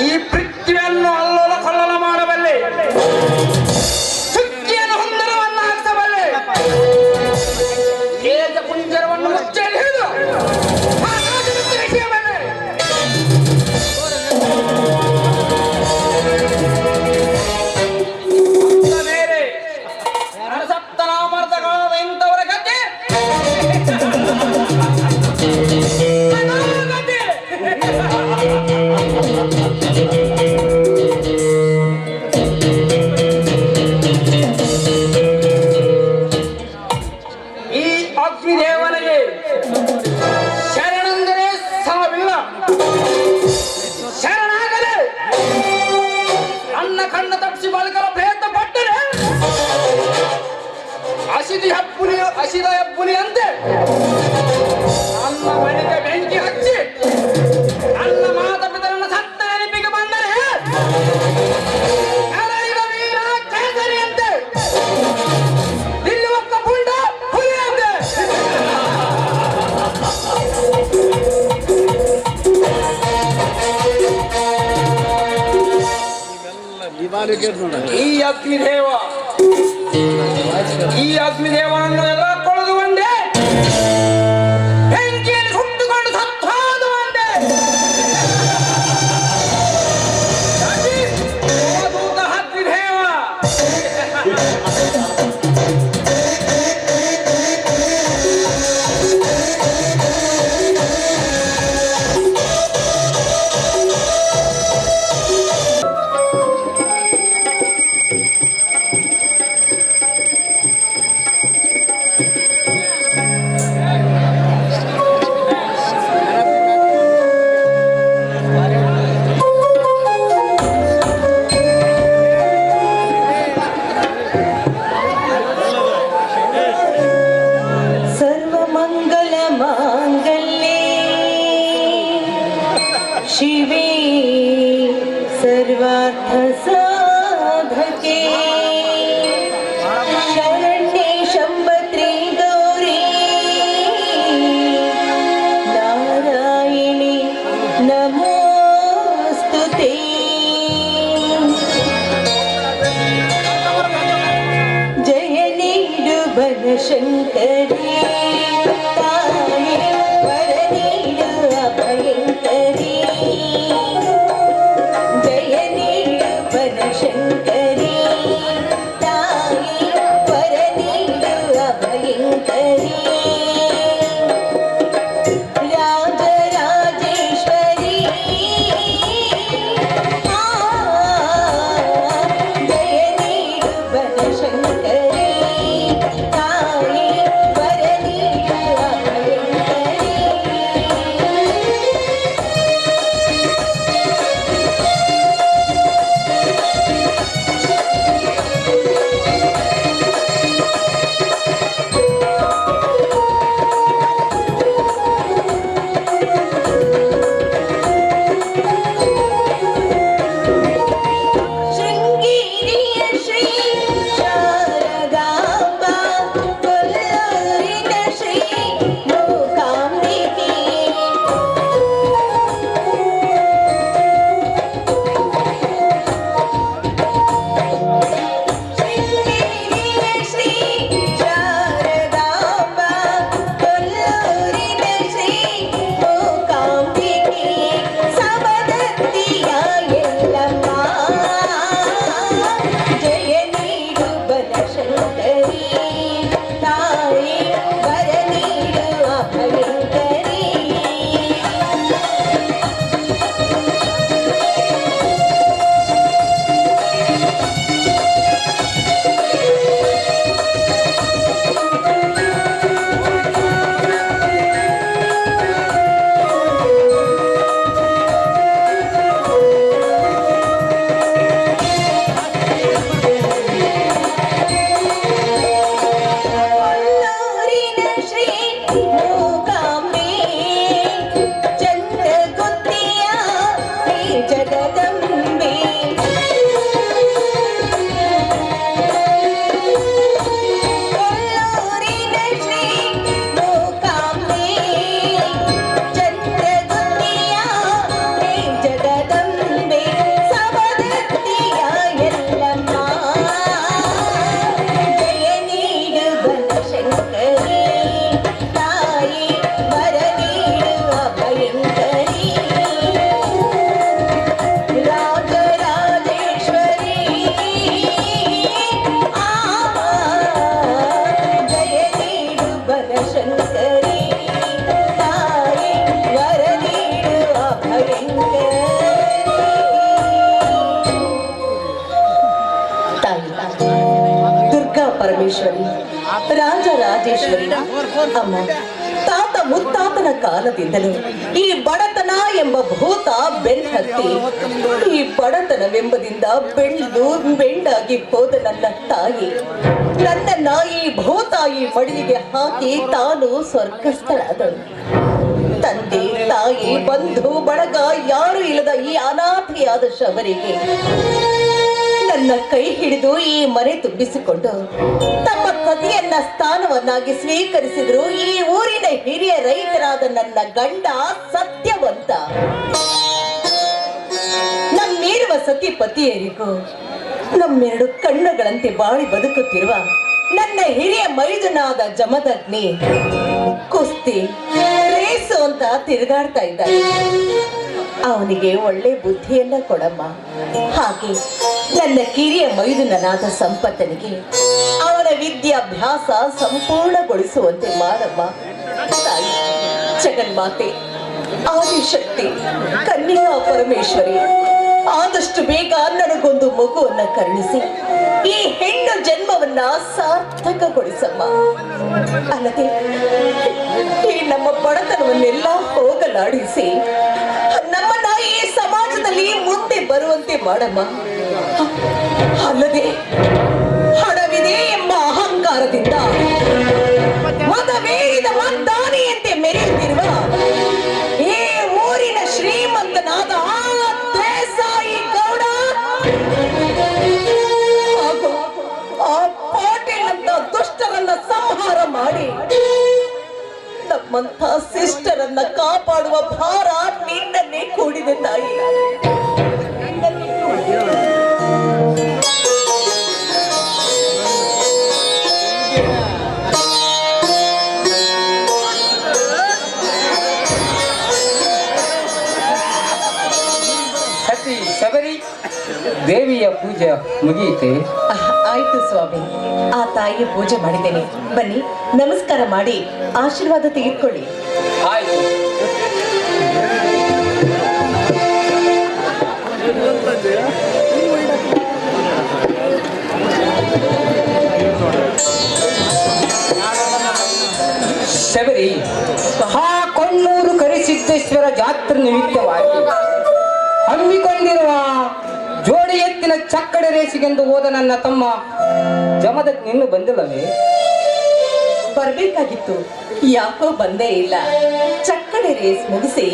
S6: ಈ ಪೃಥ್ವಿಯನ್ನು ಅಲ್ಲೋಲ ಕಲ್ಲೋಲ ಮಾಡಬಲ್ಲೆ, ಶಕ್ತಿಯನ್ನು ಹೊಂದರವನ್ನು ಹಾಕಿಸಬಲ್ಲೆ, ತೇಜ ಪುಂಜರವನ್ನು ಮುಚ್ಚಲಿ ಹಿಡಿದು ಆಕಾಶದ ತಿರುಗಿಸಬಲ್ಲೆ. ಅಂದ ಮೇಲೆ ನರಸಪ್ತನಾಮರ್ತ ಕಾಲದ ಇಂಥವರ ಗತಿ ಈ ಅಗ್ನಿದೇವನಿಗೆ ಶರಣಂದರೆ ಸಾವಿಲ್ಲ. ಶರಣಾಗದೆ ನನ್ನ ಕಣ್ಣ ತಪ್ಪಿಸಿ ಬದುಕಲು ಪ್ರಯತ್ನ ಪಟ್ಟರೆ ಹಸಿದ ಹೆಪ್ಪುಲಿಯಂತೆ ನನ್ನ ಮನೆಗೆ ಬೆಂಕಿ ಹಚ್ಚಿ ನನ್ನ ಮಾತಾಪಿತರನ್ನ ಸತ್ತ ನೆನಪಿಗೆ ಬಂದರೆ ಕರಡಿದ ವೀರ ಕೇಸರಿಯಂತೆ ನಿಲ್ಲುವ ಕಪುಂಡ ಹುಲಿಯಂತೆ. ಈ ಅಗ್ನಿದೇವನನ್ನು ಎಲ್ಲ ಕೊಳೆದು ಒಂದೇ, ಬೆಂಕಿಯಲ್ಲಿ ಸುಟ್ಟುಕೊಂಡು ಸತ್ತೋದು ಒಂದೇ. ದೇವದೂತ ಅಗ್ನಿದೇವ
S2: शिवे सर्वार्थ साधके शरण्ये शम्भत्री गौरी नारायणी ಮುಕ್ತಿ ಜಯ ನೀಡು ಬನಶಂಕರಿ ತಾಯಿ ವರ ನೀಡು ಅಭಯಂಕರಿ ಜಯ ನೀಡು ಬನಶಂಕರಿ ತಾಯಿ ವರ ನೀಡು ಅಭಯಂಕರಿ ರಾಜರಾಜೇಶ್ವರಿ ಜಯ ನೀಡು ಬನಶಂಕರಿ ತಾಯಿ ವರ ನೀಡು ಅಭಯಂಕರಿ ಶೃಂಗೇರಿಯ ಶ್ರೀ ಶಾರದಾಂಬ ಕೊಲ್ಲೂರಿನ ಶ್ರೀ ಮೂಕಾಂಬಿಕೆ ಶೃಂಗೇರಿಯ ಶ್ರೀ ಶಾರದಾಂಬ ಕೊಲ್ಲೂರಿನ ಶ್ರೀ ಮೂಕಾಂಬಿಕೆ ಸಮದತ್ತಿಯ ಎಲ್ಲಮ್ಮ ಜಯ ನೀಡು ಬನಶಂಕರಿ ತಾಯಿ ವರ ನೀಡು ಅಭಯಂಕರಿ ಕೊಲ್ಲೂರಿನ ಶ್ರೀ ಮೂಕಾಂಬೆ ಚಂದ್ರಗುತ್ತಿಯ ಶ್ರೀ ಜಗದಂಬೆ ಕೊಲ್ಲೂರಿನ ಶ್ರೀ ಮೂಕಾಂಬೆ ಚಂದ್ರಗುತ್ತಿಯ ಶ್ರೀ ಜಗದಂಬೆ ಸಮದತ್ತಿಯ ಎಲ್ಲಮ್ಮ ಜಯ ನೀಡು ಬನಶಂಕರಿ ತಾಯಿ ವರ ನೀಡು ಅಭಯಂಕರಿ ರಾಜರಾಜೇಶ್ವರಿ ಜಯ ನೀಡು ಬನಶಂಕರಿ ತಾಯಿ ವರ ನೀಡು ಅಭಯಂಕರಿ ತಾಯಿ ದುರ್ಗಾ ಪರಮೇಶ್ವರಿ ರಾಜರಾಜೇಶ್ವರಿ ಅಮ್ಮ ತಾತ ಮುತ್ತಾತನ ಕಾಲದಿಂದಲೂ ಈ ಬಡತನ ಎಂಬ ಭೂತ ಬೆನ್ನತ್ತಿ ಈ ಬಡತನವೆಂಬುದಿಂದ ಬೆಂಡಾಗಿ ಹೋದ ನನ್ನ ತಾಯಿ ನನ್ನನ್ನ ಈ ಭೂತಾಯಿ ಮಡಿಲಿಗೆ ಹಾಕಿ ತಾನು ಸ್ವರ್ಗಸ್ಥಳಾದಳು. ತಂದೆ ತಾಯಿ ಬಂಧು ಬಳಗ ಯಾರು ಇಲ್ಲದ ಈ ಅನಾಥೆಯಾದ ಶಬರಿಗೆ ನನ್ನ ಕೈ ಹಿಡಿದು ಈ ಮನೆ ತುಂಬಿಸಿಕೊಂಡು ತಮ್ಮ ಪತಿಯನ್ನ ಸ್ಥಾನವನ್ನಾಗಿ ಸ್ವೀಕರಿಸಿದ್ರು ಈ ಊರಿನ ಹಿರಿಯ ರೈತರಾದ ನನ್ನ ಗಂಡ ಸತ್ಯವಂತ. ನಮ್ಮಿರುವ ಸತಿ ಪತಿಯರಿಗೂ ನಮ್ಮೆರಡು ಕಣ್ಣುಗಳಂತೆ ಬಾಳಿ ಬದುಕುತ್ತಿರುವ ನನ್ನ ಹಿರಿಯ ಮೈದುನಾದ ಜಮದಗ್ನಿ ಕುಸ್ತಿ ರೇಸು ಅಂತ ತಿರುಗಾಡ್ತಾ ಇದ್ದಾನೆ. ಅವನಿಗೆ ಒಳ್ಳೆ ಬುದ್ಧಿಯನ್ನ ಕೊಡಮ್ಮ. ಹಾಗೆ ನನ್ನ ಕಿರಿಯ ಮೈದುನನಾದ ಸಂಪತ್ತನಿಗೆ ಅವನ ವಿದ್ಯಾಭ್ಯಾಸ ಸಂಪೂರ್ಣಗೊಳಿಸುವಂತೆ ಮಾಡಮ್ಮ. ತಾಯಿ ಜಗನ್ಮಾತೆ ಆದಿಶಕ್ತಿ ಕನ್ಯಾ ಪರಮೇಶ್ವರಿ ಆದಷ್ಟು ಬೇಗ ನನಗೊಂದು ಮಗುವನ್ನ ಕರುಣಿಸಿ ಈ ಹೆಣ್ಣು ಜನ್ಮವನ್ನ ಸಾರ್ಥಕಗೊಳಿಸಮ್ಮ. ಅಲ್ಲದೆ ಈ ನಮ್ಮ ಬಡತನವನ್ನೆಲ್ಲ ಹೋಗಲಾಡಿಸಿ ನಮ್ಮನ್ನ ಈ ಸಮಾಜದಲ್ಲಿ ಮುಂದೆ ಬರುವಂತೆ ಮಾಡಮ್ಮ. ಅಲ್ಲದೆ ಹಣವಿದೆ ಎಂಬ ಅಹಂಕಾರದಿಂದ ಮದವೇರಿದ ಮದ್ದಾನೆಯಂತೆ ಮೆರೆಯುತ್ತಿರುವ ಈ ಊರಿನ ಶ್ರೀಮಂತನಾದ ದೇಸಾಯಿ ಗೌಡ ಹಾಗೂ ಆ ಪಾಟೀಲ್ ಅಂತ ದುಷ್ಟರನ್ನ ಸಂಹಾರ ಮಾಡಿ ನಮ್ಮಂತ ಸಿಸ್ಟರನ್ನ ಕಾಪಾಡುವ ಭಾರ ನಿನ್ನನ್ನೇ ಕೂಡಿದೆ ತಾಯಿ.
S6: ದೇವಿಯ ಪೂಜೆ ಮುಗಿಯಿತೆ?
S2: ಆಯ್ತು ಸ್ವಾಮಿ, ಆ ತಾಯಿಯ ಪೂಜೆ ಮಾಡಿದ್ದೇನೆ. ಬನ್ನಿ, ನಮಸ್ಕಾರ ಮಾಡಿ ಆಶೀರ್ವಾದ ತೆಗೆದುಕೊಳ್ಳಿ.
S6: ಆಯ್ತು. ಶಬರಿ, ಆ ಕೊಣ್ಣೂರು ಕರಿಸಿದ್ದೇಶ್ವರ ಜಾತ್ರೆ ನಿಮಿತ್ತವಾಗಿ ಹಮ್ಮಿಕೊಂಡಿರುವ ಜೋಡಿ ಎತ್ತಿನ ಚಕ್ಕಡೆ ರೇಸಿಗೆಂದು ಹೋದ ನನ್ನ ತಮ್ಮ ಜಮದಗ್ನಿ ಇನ್ನೂ ಬಂದಿಲ್ಲವೇ?
S2: ಬರ್ಬೇಕಾಗಿತ್ತು, ಯಾಕೋ ಬಂದೇ ಇಲ್ಲ. ಚಕ್ಕಡೆ ರೇಸ್ ಮುಗಿಸಿ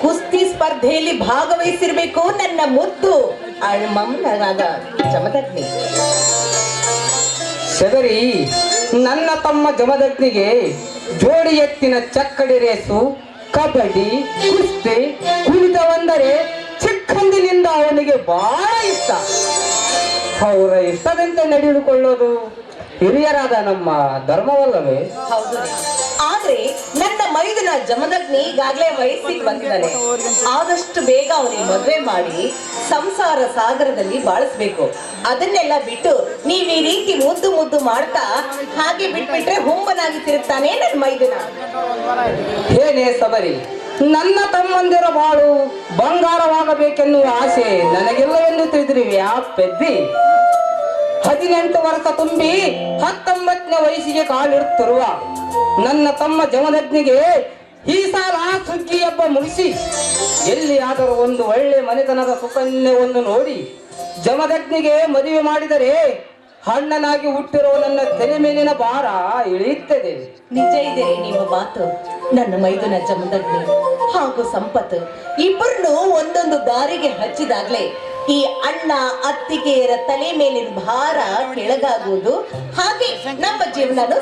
S2: ಕುಸ್ತಿ ಸ್ಪರ್ಧೆಯಲ್ಲಿ ಭಾಗವಹಿಸಿರ್ಬೇಕು ನನ್ನ ಮುದ್ದು ಅಳ್ಮಮ್ಮನಾದ ಜಮದಗ್ನಿ.
S6: ಶಬರಿ, ನನ್ನ ತಮ್ಮ ಜಮದಗ್ನಿಗೆ ಜೋಡಿ ಎತ್ತಿನ ಚಕ್ಕಡಿ ರೇಸು, ಕಬಡ್ಡಿ, ಕುಸ್ತಿ, ಕುಣಿತವೆಂದರೆ ಚಿಕ್ಕಂದಿನಿಂದ ಅವನಿಗೆ ಬಹಳ ಇಷ್ಟ. ಅವರ ಇಷ್ಟದಂತೆ ನಡೆದುಕೊಳ್ಳೋದು ಹಿರಿಯರಾದ ನಮ್ಮ ಧರ್ಮವಲ್ಲವೇ?
S2: ಹೌದು, ಆದ್ರೆ ನನ್ನ ಮೈದುನ ಜಮದಗ್ನಿ ಈಗಾಗಲೇ ವಯಸ್ಸಿಗೆ ಬಂದಿದ್ದಾನೆ. ಆದಷ್ಟು ಬೇಗ ಅವನಿಗೆ ಮದುವೆ ಮಾಡಿ ಸಂಸಾರ ಸಾಗರದಲ್ಲಿ ಬಾಳಿಸ್ಬೇಕು. ಅದನ್ನೆಲ್ಲ ಬಿಟ್ಟು ನೀವ್ ಈ ರೀತಿ ಮುದ್ದು ಮುದ್ದು ಮಾಡ್ತಾ ಹಾಗೆ ಬಿಟ್ಬಿಟ್ರೆ ಹುಂಬನಾಗಿ ತಿರುಗ್ತಾನೆ ನನ್ನ ಮೈದುನ.
S6: ಏನೇ ಸಬರಿ, ನನ್ನ ತಮ್ಮಂದಿರ ಬಾಳು ಬಂಗಾರವಾಗಬೇಕೆನ್ನುವ ಆಸೆ ನನಗೆಲ್ಲವೆಂದು ತಿಳಿದಿರುವೆಯಾ ಪೆದ್ದಿ? 18 ವರ್ಷ ತುಂಬಿ 19ನೇ ವಯಸ್ಸಿಗೆ ಕಾಲಿಡುತ್ತಿರುವ ನನ್ನ ತಮ್ಮ ಜಮದಗ್ನಿಗೆ ಈ ಸಾಲ ಸುಗ್ಗಿ ಹಬ್ಬ ಮುಗಿಸಿ ಎಲ್ಲಿಯಾದರೂ ಒಂದು ಒಳ್ಳೆ ಮನೆತನದ ಸುಕನ್ಯವನ್ನು ನೋಡಿ ಜಮದಗ್ನಿಗೆ ಮದುವೆ ಮಾಡಿದರೆ ಹಣ್ಣನಾಗಿ ಹುಟ್ಟಿರೋ ನನ್ನ ತಲೆ ಮೇಲಿನ ಭಾರ ಇಳಿಯುತ್ತದೆ.
S2: ನಿಜ ಇದೆ ನಿಮ್ಮ ಮಾತು. ನನ್ನ ಮೈದುನ ಜಮದಗ್ನಿ ಹಾಗೂ ಸಂಪತ್ತು ಇಬ್ಬರನ್ನು ಒಂದೊಂದು ದಾರಿಗೆ ಹಚ್ಚಿದಾಗ್ಲೇ ಈ ಅಣ್ಣ ಅತ್ತಿಗೆಯರ ತಲೆ ಮೇಲಿನ ಭಾರ ಕೆಳಗಾಗುವುದು, ಹಾಗೆ ನಮ್ಮ ಜೀವನನು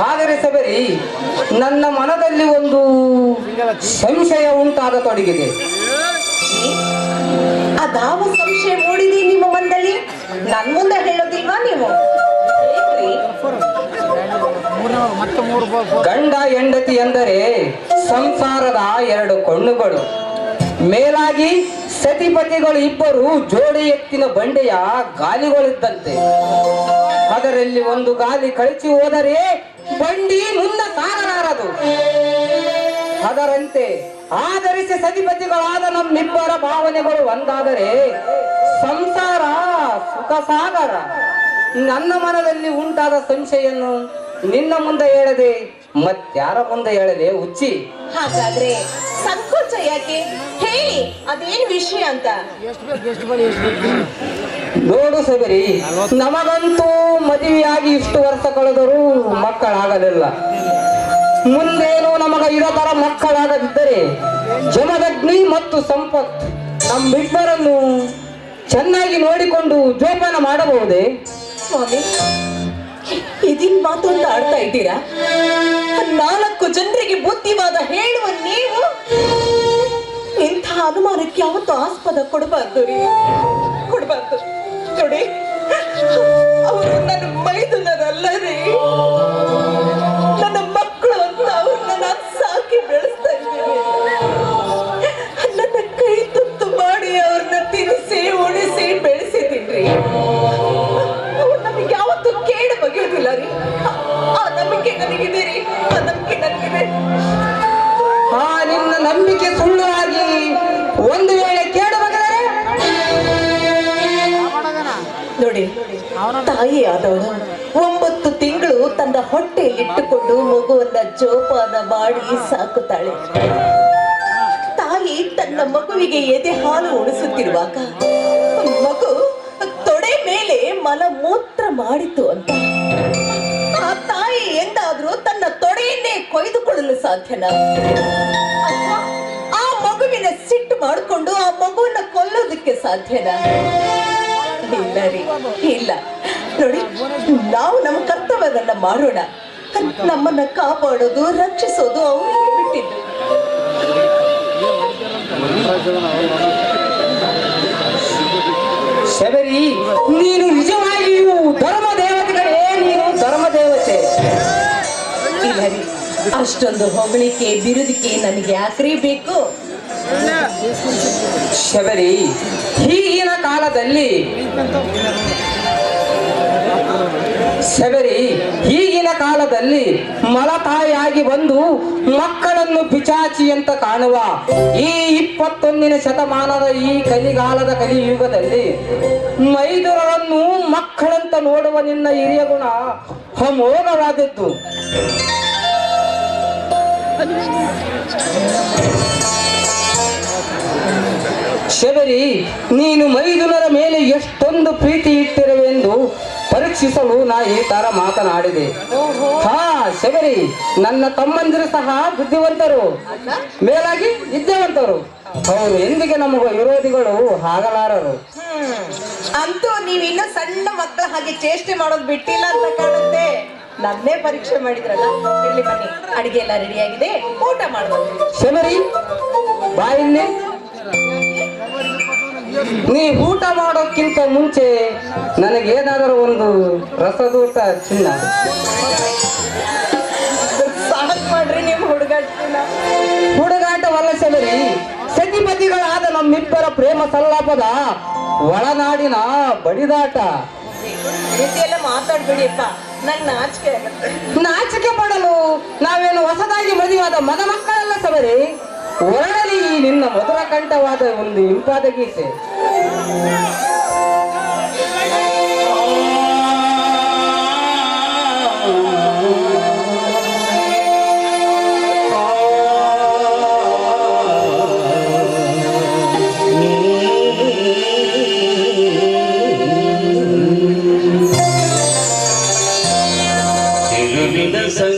S6: ಆದರೆ ಸಬರಿ, ನನ್ನ ಮನದಲ್ಲಿ ಒಂದು ಸಂಶಯ ಉಂಟಾದ ತೊಡಗಿದೆ.
S2: ಅದಾವ ಸಂಶಯ ಮೂಡಿದೆ ನಿಮ್ಮ ಮನದಲ್ಲಿ? ನನ್ ಮುಂದೆ ಹೇಳೋದಿಲ್ವಾ ನೀವು?
S6: ಗಂಡ ಹೆಂಡತಿ ಎಂದರೆ ಸಂಸಾರದ 2 ಕಣ್ಣುಗಳು. ಮೇಲಾಗಿ ಸತಿಪತಿಗಳು ಇಬ್ಬರು ಜೋಡಿ ಎತ್ತಿನ ಬಂಡೆಯ ಗಾಲಿಗಳಿದ್ದಂತೆ. ಅದರಲ್ಲಿ ಒಂದು ಗಾಲಿ ಕಳಚಿ ಹೋದರೆ ಬಂಡಿ ಮುಂದೆ ಸಾಗಲಾರದು. ಅದರಂತೆ ಆಧರಿಸಿ ಸತಿಪತಿಗಳಾದ ನಮ್ಮಿಬ್ಬರ ಭಾವನೆಗಳು ಒಂದಾದರೆ ಸಂಸಾರ ಸುಖ ಸಾಗರ. ನನ್ನ ಮನದಲ್ಲಿ ಉಂಟಾದ ಸಂಶಯನ್ನು ನಿನ್ನ ಮುಂದೆ ಹೇಳದೆ ಮತ್ಯಾರ ಮುಂದೆ ಹೇಳದೆ ಹುಚ್ಚಿ?
S2: ಹಾಗಾದ್ರೆ ಸಂಕೋಚ ಯಾಕೆ? ಹೇಳಿ, ಅದೇನ್ ವಿಷಯ ಅಂತ.
S6: ನೋಡು ಸಬರಿ, ನಮಗಂತೂ ಮದುವೆಯಾಗಿ ಇಷ್ಟು ವರ್ಷ ಕಳೆದರೂ ಮಕ್ಕಳಾಗಲಿಲ್ಲ. ಮುಂದೇನು ನಮಗ ಇರೋ ತರ ಮಕ್ಕಳಾಗದಿದ್ದರೆ ಜಮದಗ್ನಿ ಮತ್ತು ಸಂಪತ್ ನಮ್ಮಿಬ್ಬರನ್ನು ಚೆನ್ನಾಗಿ ನೋಡಿಕೊಂಡು ಜೋಪಾನ ಮಾಡಬಹುದೇ?
S2: ಸ್ವಾಮಿ, ಇದಿನ್ ಮಾತು ಅಂತ ಆಡ್ತಾ ಇದ್ದೀರಾ? 4 ಜನರಿಗೆ ಬುದ್ಧಿವಾದ ಹೇಳುವ ನೀವು ಇಂಥ ಅನುಮಾನಕ್ಕೆ ಯಾವತ್ತೂ ಆಸ್ಪದ ಕೊಡಬಾರ್ದು ರೀ, ಕೊಡಬಾರ್ದು. ನೋಡಿ, ಅವರು ನನ್ನ ಮೈದುನರಲ್ಲ ರೀ, ನನ್ನ ಮಕ್ಕಳು ಅಂತ ಅವ್ರನ್ನ ನಾನು ಸಾಕಿ ಬೆಳೆಸ್ತಾ ಇದ್ದೀನಿ. ನನ್ನ ಕೈ ತುತ್ತು ಮಾಡಿ ಅವ್ರನ್ನ ತಿನ್ನಿಸಿ ಉಳಿಸಿ ಬೆಳೆಸಿದ್ದೀನಿ. ಅವ್ರು ನಮಗೆ ಯಾವತ್ತೂ ಕೇಡು ಬಗೆಯೋದಿಲ್ಲ ರೀ. ಆ ನಂಬಿಕೆ ನನಗಿದೆ ರೀ, ಆ ನಂಬಿಕೆ ನನಗಿದೆ.
S6: ನಿನ್ನ ನಂಬಿಕೆ ಸುಳ್ಳು ಆಗಿ ಒಂದು ವೇಳೆ ಕೇಡು ಬಗೆದರೆ
S2: ನೋಡಿ, ತಾಯಿ ಆದವಳು 9 ತಿಂಗಳು ತನ್ನ ಹೊಟ್ಟೆಯಲ್ಲಿಟ್ಟುಕೊಂಡು ಮಗುವನ್ನ ಜೋಪಾನ ಮಾಡಿ ಸಾಕುತ್ತಾಳೆ. ತಾಯಿ ತನ್ನ ಮಗುವಿಗೆ ಎದೆ ಹಾಲು ಉಣಿಸುತ್ತಿರುವಾಗ ಮಗು ತೊಡೆ ಮೇಲೆ ಮಲಮೂತ್ರ ಮಾಡಿತು ಅಂತ ಆ ತಾಯಿ ಎಂದಾದ್ರೂ ತನ್ನ ತೊಡೆಯನ್ನೇ ಕೊಯ್ದುಕೊಳ್ಳಲು ಸಾಧ್ಯನಾ? ಅಥವಾ ಆ ಮಗುವಿನ ಸಿಟ್ಟು ಮಾಡಿಕೊಂಡು ಆ ಮಗುವನ್ನ ಕೊಲ್ಲೋದಕ್ಕೆ ಸಾಧ್ಯನಾ? ಇಲ್ಲ ರೀ, ಇಲ್ಲ. ನೋಡಿ, ನಾವು ನಮ್ಮ ಕರ್ತವ್ಯವನ್ನ ಮಾಡೋಣ. ನಮ್ಮನ್ನ ಕಾಪಾಡೋದು, ರಕ್ಷಿಸೋದು ಅವರಿಗೆ ಬಿಟ್ಟಿದ್ದು.
S6: ಶಬರಿ, ನೀನು ನಿಜವಾಗಿಯೂ ಧರ್ಮ ದೇವತೆಗಳೇ, ನೀನು ಧರ್ಮ ದೇವತೆ.
S2: ಇಲ್ಲ ರೀ, ಅಷ್ಟೊಂದು ಹೊಗಳಿಕೆ ಬಿರುದಿಕೆ ನನಗೆ ಯಾಕ್ರಿ ಬೇಕು?
S6: ಶಬರಿ, ಈಗಿನ ಕಾಲದಲ್ಲಿ ಮಲತಾಯಿಯಾಗಿ ಬಂದು ಮಕ್ಕಳನ್ನು ಪಿಚಾಚಿ ಅಂತ ಕಾಣುವ ಈ 21ನೇ ಶತಮಾನದ ಈ ಕಲಿಗಾಲದ ಕಲಿಯುಗದಲ್ಲಿ ಮೈದುರರನ್ನು ಮಕ್ಕಳಂತ ನೋಡುವ ನಿನ್ನ ಹಿರಿಯ ಗುಣ ಅಮೋಘವಾದದ್ದು. ಶಬರಿ, ನೀನು ಮೈದುನರ ಮೇಲೆ ಎಷ್ಟೊಂದು ಪ್ರೀತಿ ಇಟ್ಟಿರುವೆಂದು ಪರೀಕ್ಷಿಸಲು ನಾ ಈ ತರ ಮಾತನಾಡಿದೆ. ಹಾ ಶಬರಿ, ನನ್ನ ತಮ್ಮಂದಿರು ಸಹ ಬುದ್ಧಿವಂತರು, ಮೇಲಾಗಿ ವಿದ್ಯಾವಂತರು. ಅವರು ಎಂದಿಗೆ ನಮಗ ವಿರೋಧಿಗಳು ಆಗಲಾರರು.
S7: ಅಂತೂ ನೀವಿನ್ನೂ ಸಣ್ಣ ಮಕ್ಕಳ ಹಾಗೆ ಚೇಷ್ಟೆ ಮಾಡೋದು ಬಿಟ್ಟಿಲ್ಲ ಅಂತ ಕಾಣುತ್ತೆ. ನನ್ನೇ ಪರೀಕ್ಷೆ ಮಾಡಿದ್ರಲ್ಲ, ಇಲ್ಲಿ ಬನ್ನಿ, ಅಡಿಗೆ ಎಲ್ಲ ರೆಡಿ ಆಗಿದೆ, ಊಟ ಮಾಡ್ಬೋದು.
S6: ಶಬರಿ, ಬಾಯಿಲ್ಲಿ. ನೀ ಊಟ ಮಾಡೋಕ್ಕಿಂತ ಮುಂಚೆ ನನಗೇನಾದರೂ ಒಂದು ರಸದೂಟ ಚಿನ್ನ.
S7: ಸಾಕ್ ಮಾಡ್ರಿ ನಿಮ್
S6: ಹುಡುಗಾಟವಲ್ಲ ಶಬರಿ, ಸತಿಪತಿಗಳಾದ ನಮ್ಮಿಬ್ಬರ ಪ್ರೇಮ ಸಲ್ಲಾಪದ ಒಳನಾಡಿನ ಬಡಿದಾಟ.
S7: ರೀತಿಯೆಲ್ಲ ಮಾತಾಡ್ಬೇಡಿಯಪ್ಪ, ನಂಗೆ ನಾಚಿಕೆ ಆಗುತ್ತೆ.
S6: ನಾಚಿಕೆ ಪಡಲು ನಾವೇನು ಹೊಸದಾಗಿ ಮದುವೆಯಾದ ಮದ ಮಕ್ಕಳಲ್ಲ ಶಬರಿ. ಹೊರಡಲಿ ಈ ನಿನ್ನ ಮಧುರ ಕಂಠವಾದ ಒಂದು ಇಂಪಾದ ಗೀತೆ.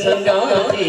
S5: ಸಂಗಾತಿ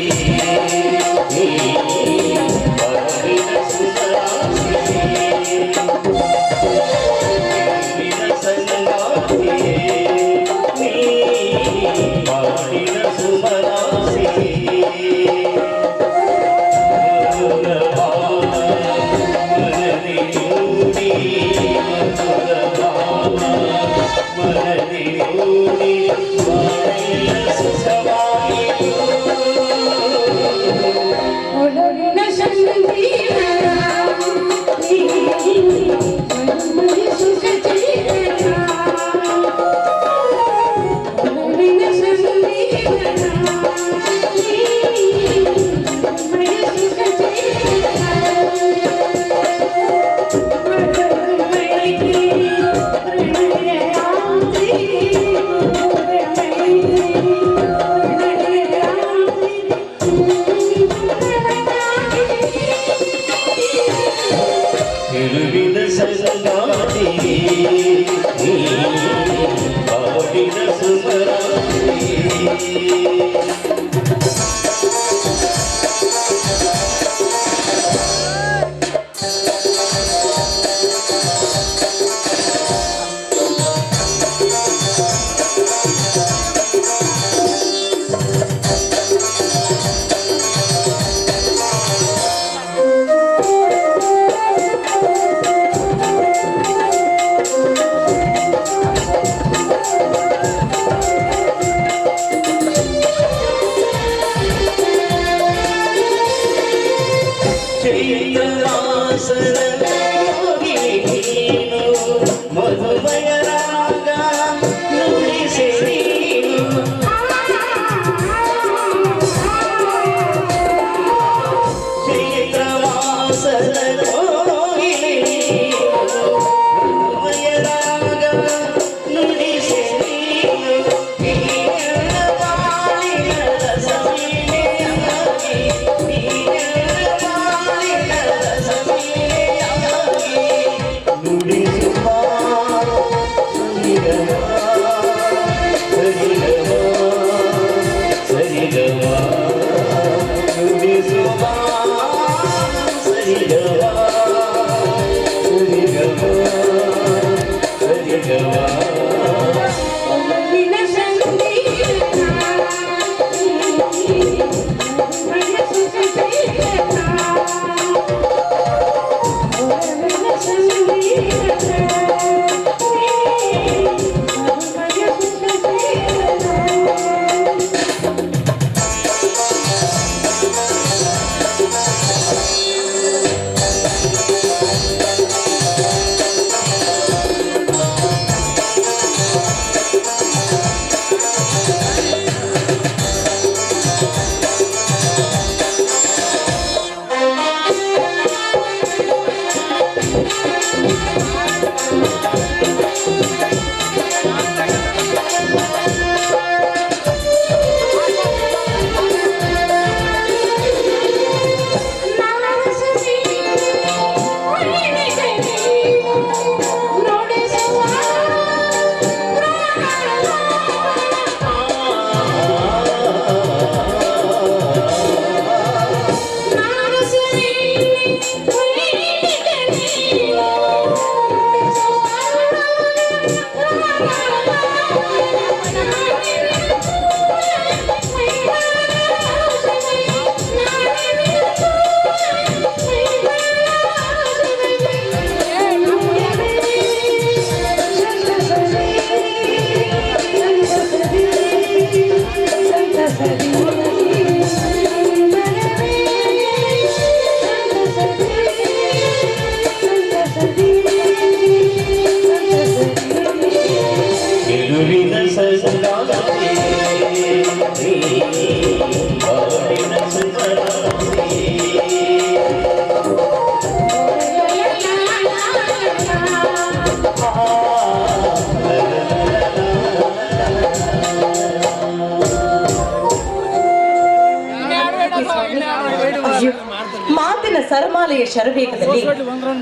S7: ಮಾತಿನ ಸರಮಾಲೆಯ ಶರವೇಗದಲ್ಲಿ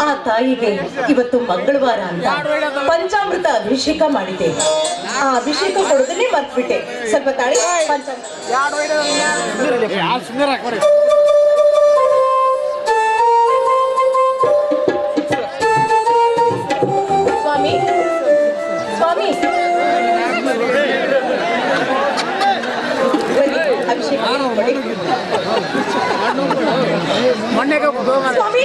S7: ಆ ತಾಯಿಗೆ ಇವತ್ತು ಮಂಗಳವಾರ ಅಂತ ಪಂಚಾಮೃತ ಅಭಿಷೇಕ ಮಾಡಿದೆ. ಆ ಅಭಿಷೇಕ ಕೊಡೋದನ್ನೇ ಮರ್ತ್ಬಿಟ್ಟೆ. ಸ್ವಲ್ಪ ತಾಳಿ ಸ್ವಾಮಿ ಸ್ವಾಮಿ ಅಭಿಷೇಕ ಮಾಡಿ. ಸ್ವಾಮಿ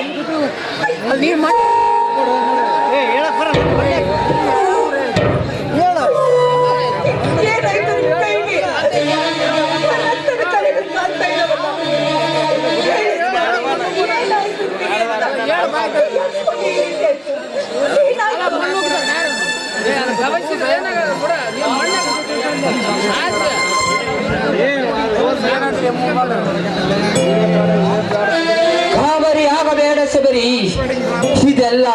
S7: ಏನಾಯ್ತು ನಿಮ್ ಕೈಗೆ? ರಕ್ತದ ಕಲೆಗಳು ಕಾಣ್ತಾ ಇದಾವಲ್ಲ. ಏನಾಯ್ತು
S6: ಗಾಬರಿ ಆಗಬೇಡ ಶಬರಿ. ಇದೆಲ್ಲ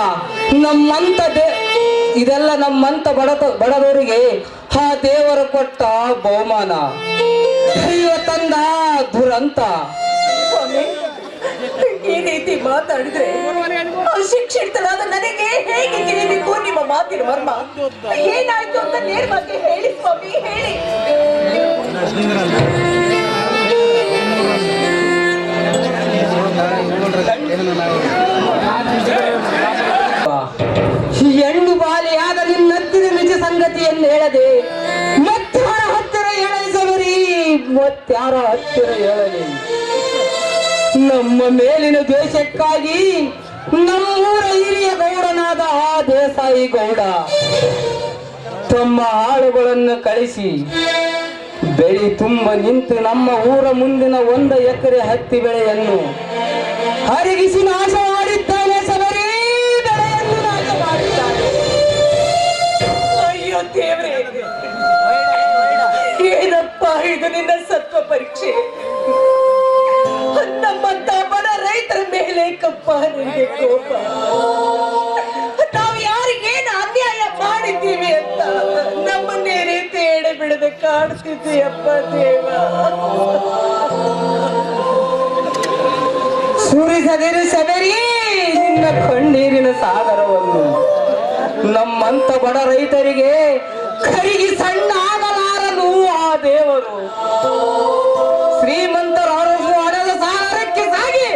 S6: ನಮ್ಮಂತ ಬಡವರಿಗೆ ಆ ದೇವರು ಕೊಟ್ಟ ಬಹುಮಾನ, ದೈವ ತಂದ ದುರಂತ.
S7: ಸ್ವಾಮಿ, ಈ ರೀತಿ ಮಾತಾಡಿದ್ರೆ ಅಶಿಕ್ಷಿತರಾದ ನನಗೆ ಹೇಗೆ ತಿಳಿಬೇಕು ನಿಮ್ಮ ಮಾತಿನ ಮರ್ಮ? ಏನಾಯ್ತು ಅಂತ ನೇರವಾಗಿ ಹೇಳಿ ಸ್ವಾಮಿ, ಹೇಳಿ.
S6: ಹೆಣ್ಣು ಬಾಲಿಯಾದ ನಿನ್ನತ್ತಿನ ನಿಜ ಸಂಗತಿಯನ್ನು ಹೇಳದೆ ಮತ್ತಾರ ಹತ್ತಿರ ಹೇಳಲಿ ಸಬರಿ, ಮತ್ತಾರ ಹತ್ತಿರ ಹೇಳಲಿ. ನಮ್ಮ ಮೇಲಿನ ದ್ವೇಷಕ್ಕಾಗಿ ನಮ್ಮೂರ ಹಿರಿಯ ಗೌಡನಾದ ಆ ದೇಸಾಯಿ ಗೌಡ ತಮ್ಮ ಆಳುಗಳನ್ನು ಕಳಿಸಿ ಬೆಳಿ ತುಂಬ ನಿಂತು ನಮ್ಮ ಊರ ಮುಂದಿನ 1 ಎಕರೆ ಹತ್ತಿ ಬೆಳೆಯನ್ನು ಹರಿಗಿಸಿ ನಾಶ ಮಾಡಿದ್ದಾನೆ ಸಬರಿ, ಬೆಳೆಯನ್ನು ನಾಶ ಮಾಡಿದ್ದಾನೆ.
S7: ಅಯ್ಯೋ ದೇವ್ರೆ, ಏನಪ್ಪ ಇದು ನಿನ್ನ ಸತ್ವ ಪರೀಕ್ಷೆ? ನಮ್ಮಂತ ಬಡ ರೈತರ ಮೇಲೆ ಕಪ್ಪ ನಿನಗೆ ಕೋಪ. ನಾವು ಯಾರಿಗೇನು ಅನ್ಯಾಯ ಮಾಡಿದ್ದೀವಿ ಅಂತ ನಮ್ಮನ್ನೇ ರೀತಿ ಎಡೆ ಬಿಡದೆ ಕಾಡ್ತಿದ್ದೀಯಪ್ಪ ದೇವ.
S6: ಸುರಿಸದಿರು ಸಬರಿ ನಿನ್ನ ಕಣ್ಣೀರಿನ ಸಾಗರವನ್ನು. ನಮ್ಮಂತ ಬಡ ರೈತರಿಗೆ ಕರಿಗೆ ಸಣ್ಣ ಆಗಲಾರನು ಆ ದೇವರು. ಶ್ರೀಮಂತರಾರಸು ಹಣದ ಸಾಗರಕ್ಕೆ ಸಾಗಿ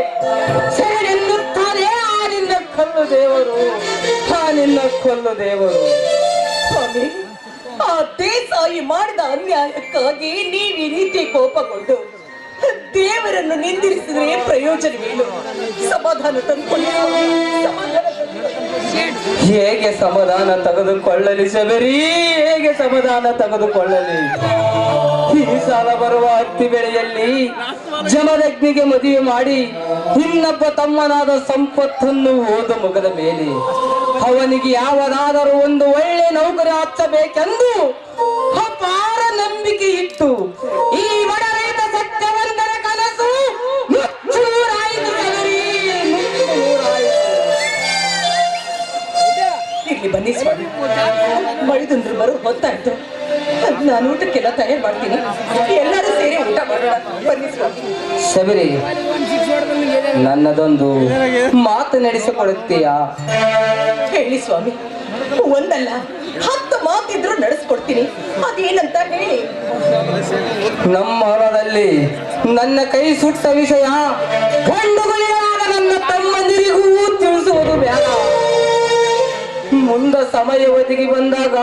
S6: ಸೆರೆನ್ನುತ್ತಾನೆ ಆ ನಿನ್ನ ಕಲ್ಲು ದೇವರು, ಆ ನಿನ್ನ ಕೊಲ್ಲು ದೇವರು.
S7: ಸ್ವಾಮಿ, ಆ ದೇಸಾಯಿ ಮಾಡಿದ ಅನ್ಯಾಯಕ್ಕಾಗಿ ನೀವು ಈ ರೀತಿ ಕೋಪಗೊಂಡು ದೇವರನ್ನು ನಿಂದಿರಿಸಿದ್ರೆ ಪ್ರಯೋಜನವೇನು? ಸಮಾಧಾನ ತಂದುಕೊಳ್ಳಿ, ಸಮಾಧಾನ ತಂದುಕೊಳ್ಳಿ.
S6: ಹೇಗೆ ಸಮಾಧಾನ ತೆಗೆದುಕೊಳ್ಳಲಿ ಸಬರಿ, ಹೇಗೆ ಸಮಾಧಾನ ತೆಗೆದುಕೊಳ್ಳಲಿ? ಈ ಸಾಲ ಬರುವ ಹತ್ತಿ ಬೆಳೆಯಲ್ಲಿ ಜಮದಗ್ನಿಗೆ ಮದುವೆ ಮಾಡಿ ಇನ್ನೊಬ್ಬ ತಮ್ಮನಾದ ಸಂಪತ್ತನ್ನು ಓದ ಮುಗದ ಮೇಲೆ ಅವನಿಗೆ ಯಾವುದಾದರೂ ಒಂದು ಒಳ್ಳೆ ನೌಕರಿ ಹಚ್ಚಬೇಕೆಂದು ಅಪಾರ ನಂಬಿಕೆ ಇಟ್ಟು ಈ ಬಡ ರೈತ ಸತ್ಯವಂತರ ಕನಸು ನುಚ್ಚುನೂರಾಯಿತು ಸಬರಿ, ನುಚ್ಚುನೂರಾಯಿತು.
S7: ಇಲ್ಲಿ ಬನ್ನಿ ಸ್ವಾಮಿ, ಮಳಿದಂದ್ರು ಬರೋ ಹೊತ್ತಾಯ್ತು. ನಾನು ಊಟಕ್ಕೆಲ್ಲ ತಯಾರು ಮಾಡ್ತೀನಿ, ಎಲ್ಲರೂ ಸೇರಿ ಊಟ ಮಾಡೋಣ. ಬನ್ನಿ ಸ್ವಾಮಿ.
S6: ಶಬರಿ, ನನ್ನದೊಂದು ಮಾತು ನಡೆಸಿಕೊಡುತ್ತೀಯಾ?
S7: ಹೇಳಿ ಸ್ವಾಮಿ, ಒಂದಲ್ಲ 10 ಮಾತಿದ್ರು ನಡೆಸ್ಕೊಡ್ತೀನಿ. ಅದೇನಂತ ಹೇಳಿ.
S6: ನಮ್ಮ ಹೊಲದಲ್ಲಿ ನನ್ನ ಕೈ ಸುಟ್ಟ ವಿಷಯ ಗಂಡುಗಳಿಗಾದ ನನ್ನ ತಮ್ಮಂದಿರಿಗೂ ತಿಳಿಸುವುದು ಬೇಡ. ಮುಂದೆ ಸಮಯ ಒದಗಿ ಬಂದಾಗ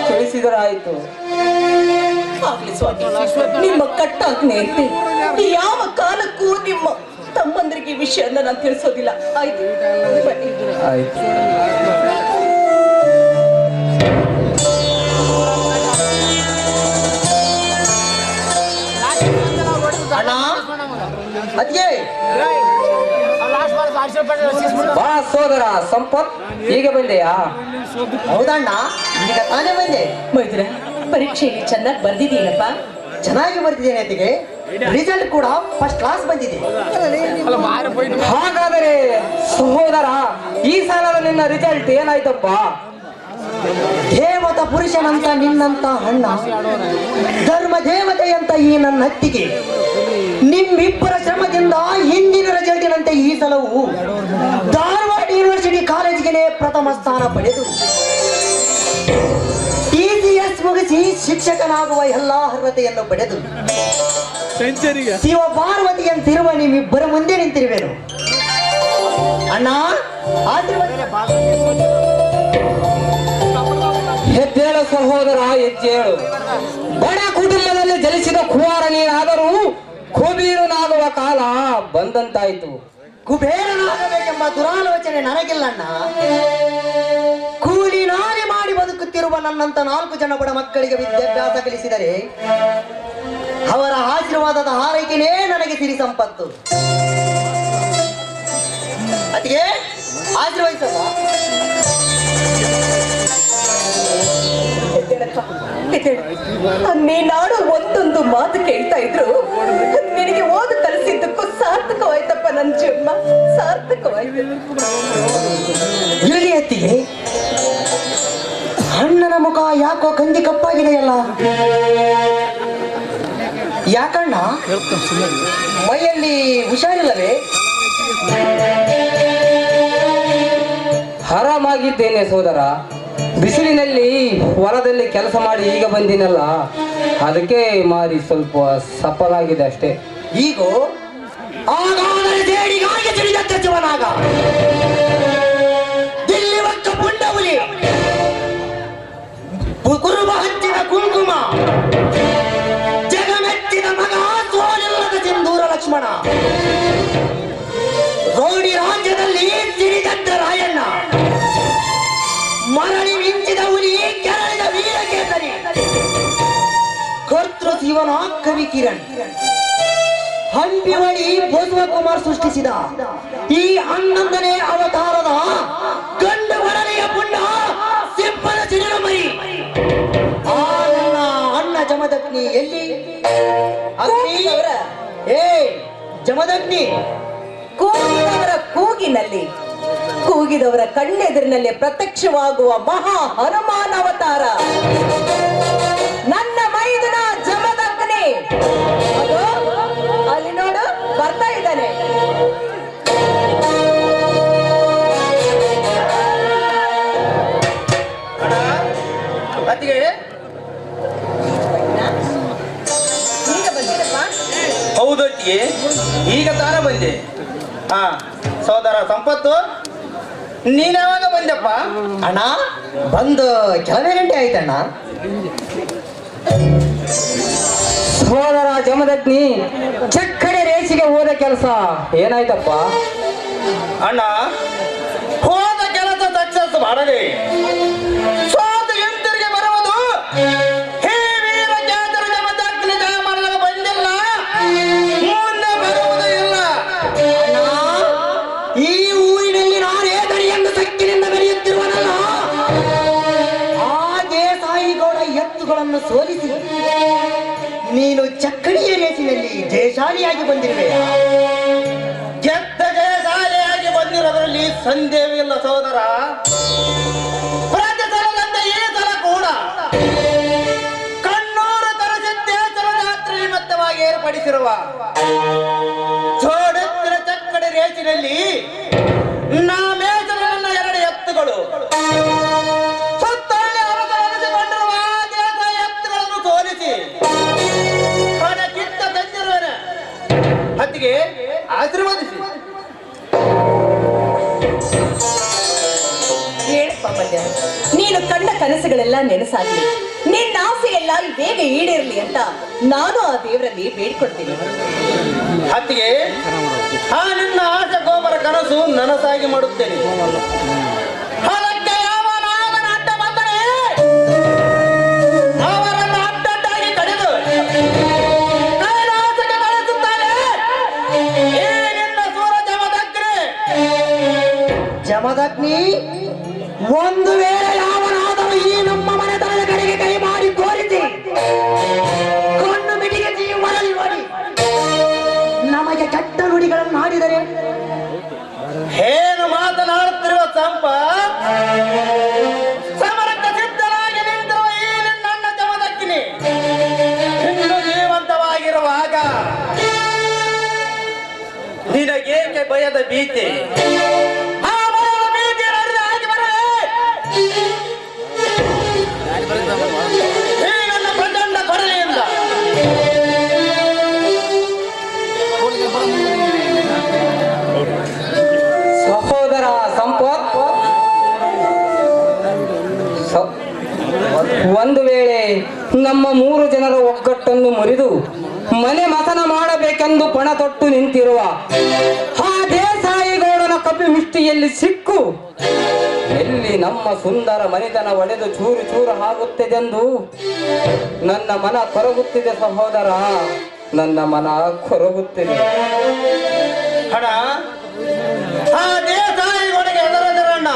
S6: ತಿಳಿಸಿದರಾಯಿತು.
S7: ಆಗ್ಲಿ ಸ್ವಾಮಿ, ನಿಮ್ಮ ಕಟ್ಟಾಜ್ಞೆ ಅಂತೆ ಯಾವ ಕಾಲಕ್ಕೂ ನಿಮ್ಮ ತಮ್ಮಂದ್ರಿಗೆ ವಿಷಯನ ನಾನು ತಿಳಿಸೋದಿಲ್ಲ. ಆಯ್ತು, ಬನ್ನಿ.
S6: ಆಯ್ತು. ಬಾ ಸೋದರ ಸಂಪತ್, ಈಗ ಬಂದೆಯಾ?
S8: ಹೌದಣ್ಣ, ಈಗ ತಾನೇ ಬಂದೆ.
S7: ಮೈದ್ರ, ಪರೀಕ್ಷೆಯಲ್ಲಿ ಚೆನ್ನಾಗಿ ಬರ್ದಿದ್ದೀನಪ್ಪ.
S8: ಚೆನ್ನಾಗಿ ಬರ್ತಿದ್ದೇನೆ ಅತ್ತಿಗೆ. ರಿಸಲ್ಟ್ ಕೂಡ ಫಸ್ಟ್ ಕ್ಲಾಸ್ ಬಂದಿದೆ.
S6: ಹಾಗಾದರೆ ಸಹೋದರ, ಈ ಸಾಲದ ನಿನ್ನ ರಿಸಲ್ಟ್ ಏನಾಯ್ತಪ್ಪ?
S8: ದೇವತ ಪುರುಷನಂತ ನಿನ್ನಂತ ಅಣ್ಣ, ಧರ್ಮ ದೇವತೆಯಂತ ಈ ನನ್ನ ಅತ್ತಿಗೆ, ನಿಮ್ಮಿಬ್ಬರ ಶ್ರಮದಿಂದ ಹಿಂದಿನ ರಿಸಲ್ಟಿನಂತೆ ಈ ಸಲವು ಧಾರವಾಡ ಯೂನಿವರ್ಸಿಟಿ ಕಾಲೇಜಿಗೆ ಪ್ರಥಮ ಸ್ಥಾನ ಪಡೆದು TCS ಮುಗಿಸಿ ಶಿಕ್ಷಕನಾಗುವ ಎಲ್ಲಾ ಅರ್ಹತೆಯನ್ನು ಪಡೆದು ಶಿವ ಪಾರ್ವತಿಯಂತಿರುವ ನಿಮ್ಮಿಬ್ಬರ ಮುಂದೆ ನಿಂತಿರುವೆನು. ಅಣ್ಣ ಆಶೀರ್ವಾದ.
S6: ಎದ್ದೇಳು ಸಹೋದರ, ಎದ್ದೇಳು. ಬಡ ಕುಟುಂಬದಲ್ಲಿ ಜನಿಸಿದ ಕುಮಾರ ನೀನಾದರೂ ಕುಬೇರನಾಗುವ ಕಾಲ ಬಂದಂತಾಯಿತು.
S8: ಕುಬೇರನಾಗಬೇಕೆಂಬ ದುರಾಲೋಚನೆ ನನಗಿಲ್ಲಣ್ಣ. ಕೂಲಿ ನಾಲಿ ಮಾಡಿ ಬದುಕುತ್ತಿರುವ ನನ್ನಂತ 4 ಜನ ಬಡ ಮಕ್ಕಳಿಗೆ ವಿದ್ಯಾಭ್ಯಾಸ ಕಲಿಸಿದರೆ ಅವರ ಆಶೀರ್ವಾದದ ಹಾರೈಕೆನೇ ನನಗೆ ಸಿರಿ ಸಂಪತ್ತು. ಅದಕ್ಕೆ ಆಶೀರ್ವದಿಸಲ್ಲ.
S7: ನೀನಾಡು ಒಂದೊಂದು ಮಾತು ಕೇಳ್ತಾ ಇದ್ರು ನಿನಗೆ ಓದು ಕಲಿಸಿದ್ದಕ್ಕೂ ಸಾರ್ಥಕವಾಯ್ತಪ್ಪ. ನನ್ನ ಜನ್ಮ ಸಾರ್ಥಕವಾಯ್ತು.
S8: ಇರಲಿ ಅತ್ತಿಗೆ, ಅಣ್ಣನ ಮುಖ ಯಾಕೋ ಕಂದಿ ಕಪ್ಪಾಗಿದೆಯಲ್ಲ? ಯಾಕಣ್ಣ, ಮೈಯಲ್ಲಿ ಹುಷಾರಿಲ್ಲವೇ?
S6: ಆರಾಮಾಗಿದ್ದೇನೆ ಸೋದರ. ಬಿಸಿಲಿನಲ್ಲಿ ಹೊಲದಲ್ಲಿ ಕೆಲಸ ಮಾಡಿ ಈಗ ಬಂದಿನಲ್ಲ, ಅದಕ್ಕೆ ಮಾರಿ ಸ್ವಲ್ಪ ಸಫಲಾಗಿದೆ ಅಷ್ಟೇ.
S8: ಈಗ ಆಗಾದರೆ ದೇಡಿಗಾಗಿ ತಿಳಿದಂತ ಶಿವನಾಗ, ದಿಲ್ಲಿ ಒಕ್ಕ ಪುಂಡವುಲಿ, ಕುರುಬ ಹಚ್ಚಿದ ಕುಂಕುಮ, ಜಗಮೆತ್ತಿದ ಮಗ ಸೋಲಿಲ್ಲದ ಸಿಂಧೂರ ಲಕ್ಷ್ಮಣ, ರೋಡಿ ರಾಜ್ಯದಲ್ಲಿ ತಿಳಿದಂತ ರಾಯಣ್ಣ, ಮರಳಿ ಮಿಂಚಿದ ಹುಲಿ, ಕೆರಳಿದ ವೀರಕೇತರಿ, ಕರ್ತೃ ಶಿವನ ಕವಿ ಕಿರಣ್, ಹಂಪಿವಳಿ ಬಸವಕುಮಾರ್ ಸೃಷ್ಟಿಸಿದ ಈ 11ನೇ ಅವತಾರದ ಗಂಡು ಬಡನೆಯ ಪುಣ್ಯ ಸಿಂಪಲ ಚಿನ್ನ ಮರಿ. ಆ ನನ್ನ ಅಣ್ಣ ಜಮದಗ್ನಿ ಎಲ್ಲಿ? ಅಗ್ನಿ, ಏ ಜಮದಗ್ನಿ,
S7: ಕೂಗಿದವರ ಕೂಗಿನಲ್ಲಿ, ಕೂಗಿದವರ ಕಣ್ಣೆದುರಿನಲ್ಲಿ ಪ್ರತ್ಯಕ್ಷವಾಗುವ ಮಹಾ ಹನುಮಾನ್ ಅವತಾರ ನನ್ನ ಮೈದುನ ಜಮದಗ್ನಿ. ಅದು ಅಲ್ಲಿ ನೋಡು, ಬರ್ತಾ ಇದ್ದಾನೆ. ಈಗ ಬಂದಿರಪ್ಪ?
S9: ಹೌದತ್ತಿಗೆ, ಈಗ ತಾನ ಬಂದೆ. ಹಾ ಸೋದರ ಸಂಪತ್ತು, ನೀನ್ ಯಾವಾಗ ಬಂದಪ್ಪ?
S8: ಅಣ್ಣ ಬಂದು ಕೆಲವೇ ಗಂಟೆ ಆಯ್ತಣ್ಣ.
S6: ಸೋದರ ಜಮದಗ್ನಿ, ಚಕ್ಕಡೆ ರೇಸಿಗೆ ಹೋದ ಕೆಲಸ ಏನಾಯ್ತಪ್ಪ?
S9: ಅಣ್ಣ, ಹೋದ ಕೆಲಸ ಸಕ್ಸಸ್ ಮಾಡದೆ ಸೋತು ಹಿಂತಿರುಗಿ ಬರುವುದು ಹೇ ವೀರ ಜಾತರ ಜಮದಗ್ನಿ ಜಯಮಾನದಾಗ ಬಂದಿಲ್ಲ, ಮುಂದೆ ಬರುವುದು ಇಲ್ಲ.
S8: ಈ ಊರಿನಲ್ಲಿ ನಾನೇ ದಣಿಯನ್ನು ಸಕ್ಕಿನಿಂದ ಬೆರೆಯುತ್ತಿರುವನಲ್ಲ, ಆ ದೇಸಾಯಿಗೌಡ ಎತ್ತುಗಳನ್ನು ಸೋಲಿಸಿ ನೀನು ಚಕ್ಕಡಿಯ ರೇಸಿನಲ್ಲಿ ಜಯಶಾಲಿಯಾಗಿ ಬಂದಿರುವೆಯಾ?
S9: ಗೆದ್ದ ಜಯಶಾಲಿಯಾಗಿ ಬಂದಿರೋದ್ರಲ್ಲಿ ಸಂದೇಹವಿಲ್ಲ ಸೋದರ. ಪ್ರತಿ ಸಲದಂತೆ ಈ ಸಲ ಕೂಡ ಕಣ್ಣೂರು ಕರಸಿದ್ದೇಶ್ವರ ಜಾತ್ರೆ ನಿಮಿತ್ತವಾಗಿ ಏರ್ಪಡಿಸಿರುವ ಜೋಡೆತ್ತಿನ ಚಕ್ಕಡಿ ರೇಸಿನಲ್ಲಿ ನಾಮೇಜರನ್ನ 2 ಎತ್ತುಗಳು ಸುತ್ತಲ್ಲಿ ಅರಸರಿಸಿಕೊಂಡಿರುವ ದೇಶ ಎತ್ತುಗಳನ್ನು ಸೋಲಿಸಿ ಕಿತ್ತ ತಂದಿರುವೇನೆ. ಹತ್ತಿಗೆ ಆಶೀರ್ವಾದಿಸಿ.
S7: ಹೇಳಪ್ಪ ಮಲ್ಯ, ನೀನು ಕಂಡ ಕನಸುಗಳೆಲ್ಲ ನೆನಸಾಗ್ಲಿ, ನಿನ್ನ ಆಸೆ ಎಲ್ಲ ಬೇಗ ಈಡೇರ್ಲಿ ಅಂತ ನಾನು ಆ ದೇವರಲ್ಲಿ ಬೇಡ್ಕೊಳ್ತೀನಿ.
S9: ಹತ್ತಿಗೆ ಆ ನಿನ್ನ ಆಸೆ ಗೋಬರ ಕನಸು ನನಸಾಗಿ ಮಾಡುತ್ತೇನೆ. ಅದಕ್ಕೆ ಯಾವನಾಗನ ಅಡ್ಡ ಬಂದರೆ ಅವರನ್ನು ಅಡ್ಡಡ್ಡಾಗಿ ಕಡಿದು ಕೈಲಾಸಕ್ಕೆ ಕಳಿಸುತ್ತಾನೆ ಈ ನಿನ್ನ ಸೂರ ಜಮದಗ್ನಿ.
S8: ಜಮದಗ್ನಿ, ಒಂದು ವೇಳೆ ಯಾವನಾದರೂ ಈ ನಮ್ಮ ಮನೆತನದ ಕಡೆಗೆ ಕೈ ಮಾಡಿ ತೋರಿಸಿ ಕಣ್ಣು ಮಿಟಿಗೆ ಜೀವನದಲ್ಲಿ ನೋಡಿ ನಮಗೆ ಕೆಟ್ಟ ನುಡಿಗಳನ್ನು ಆಡಿದರೆ
S9: ಏನು ಮಾತನಾಡುತ್ತಿರುವ ಸಂಪ ಸಮರಕ್ಕೆ ಭಯದ ಭೀತಿ ಆ ಭಯದ ಭೀತಿ ನಡೆದ ಹಾಗೆ ಬರಲೇ ಈ ನನ್ನ ಪ್ರಚಂಡ ಕೊರಲೆಯಿಂದ
S6: ಸಹೋದರ ಸಂಪತ್, ಒಂದು ವೇಳೆ ನಮ್ಮ 3 ಜನರ ಒಗ್ಗಟ್ಟನ್ನು ಮುರಿದು ಮನೆ ಮಥನ ಮಾಡಬೇಕೆಂದು ಪಣ ತೊಟ್ಟು ನಿಂತಿರುವ ಆ ದೇಸಾಯಿಗೌಡನ ಕಪಿ ಮಿಷ್ಟಿಯಲ್ಲಿ ಸಿಕ್ಕು ಎಲ್ಲಿ ನಮ್ಮ ಸುಂದರ ಮನೆತನ ಒಡೆದು ಚೂರು ಚೂರು ಆಗುತ್ತಿದೆಂದು ನನ್ನ ಮನ ಕೊರಗುತ್ತಿದೆ ಸಹೋದರ, ನನ್ನ ಮನ ಕೊರಗುತ್ತಿದೆ.
S9: ಹಣ ಆ ದೇಸಾಯಿಗಳಿಗೆ ಎದರದರಣ್ಣ,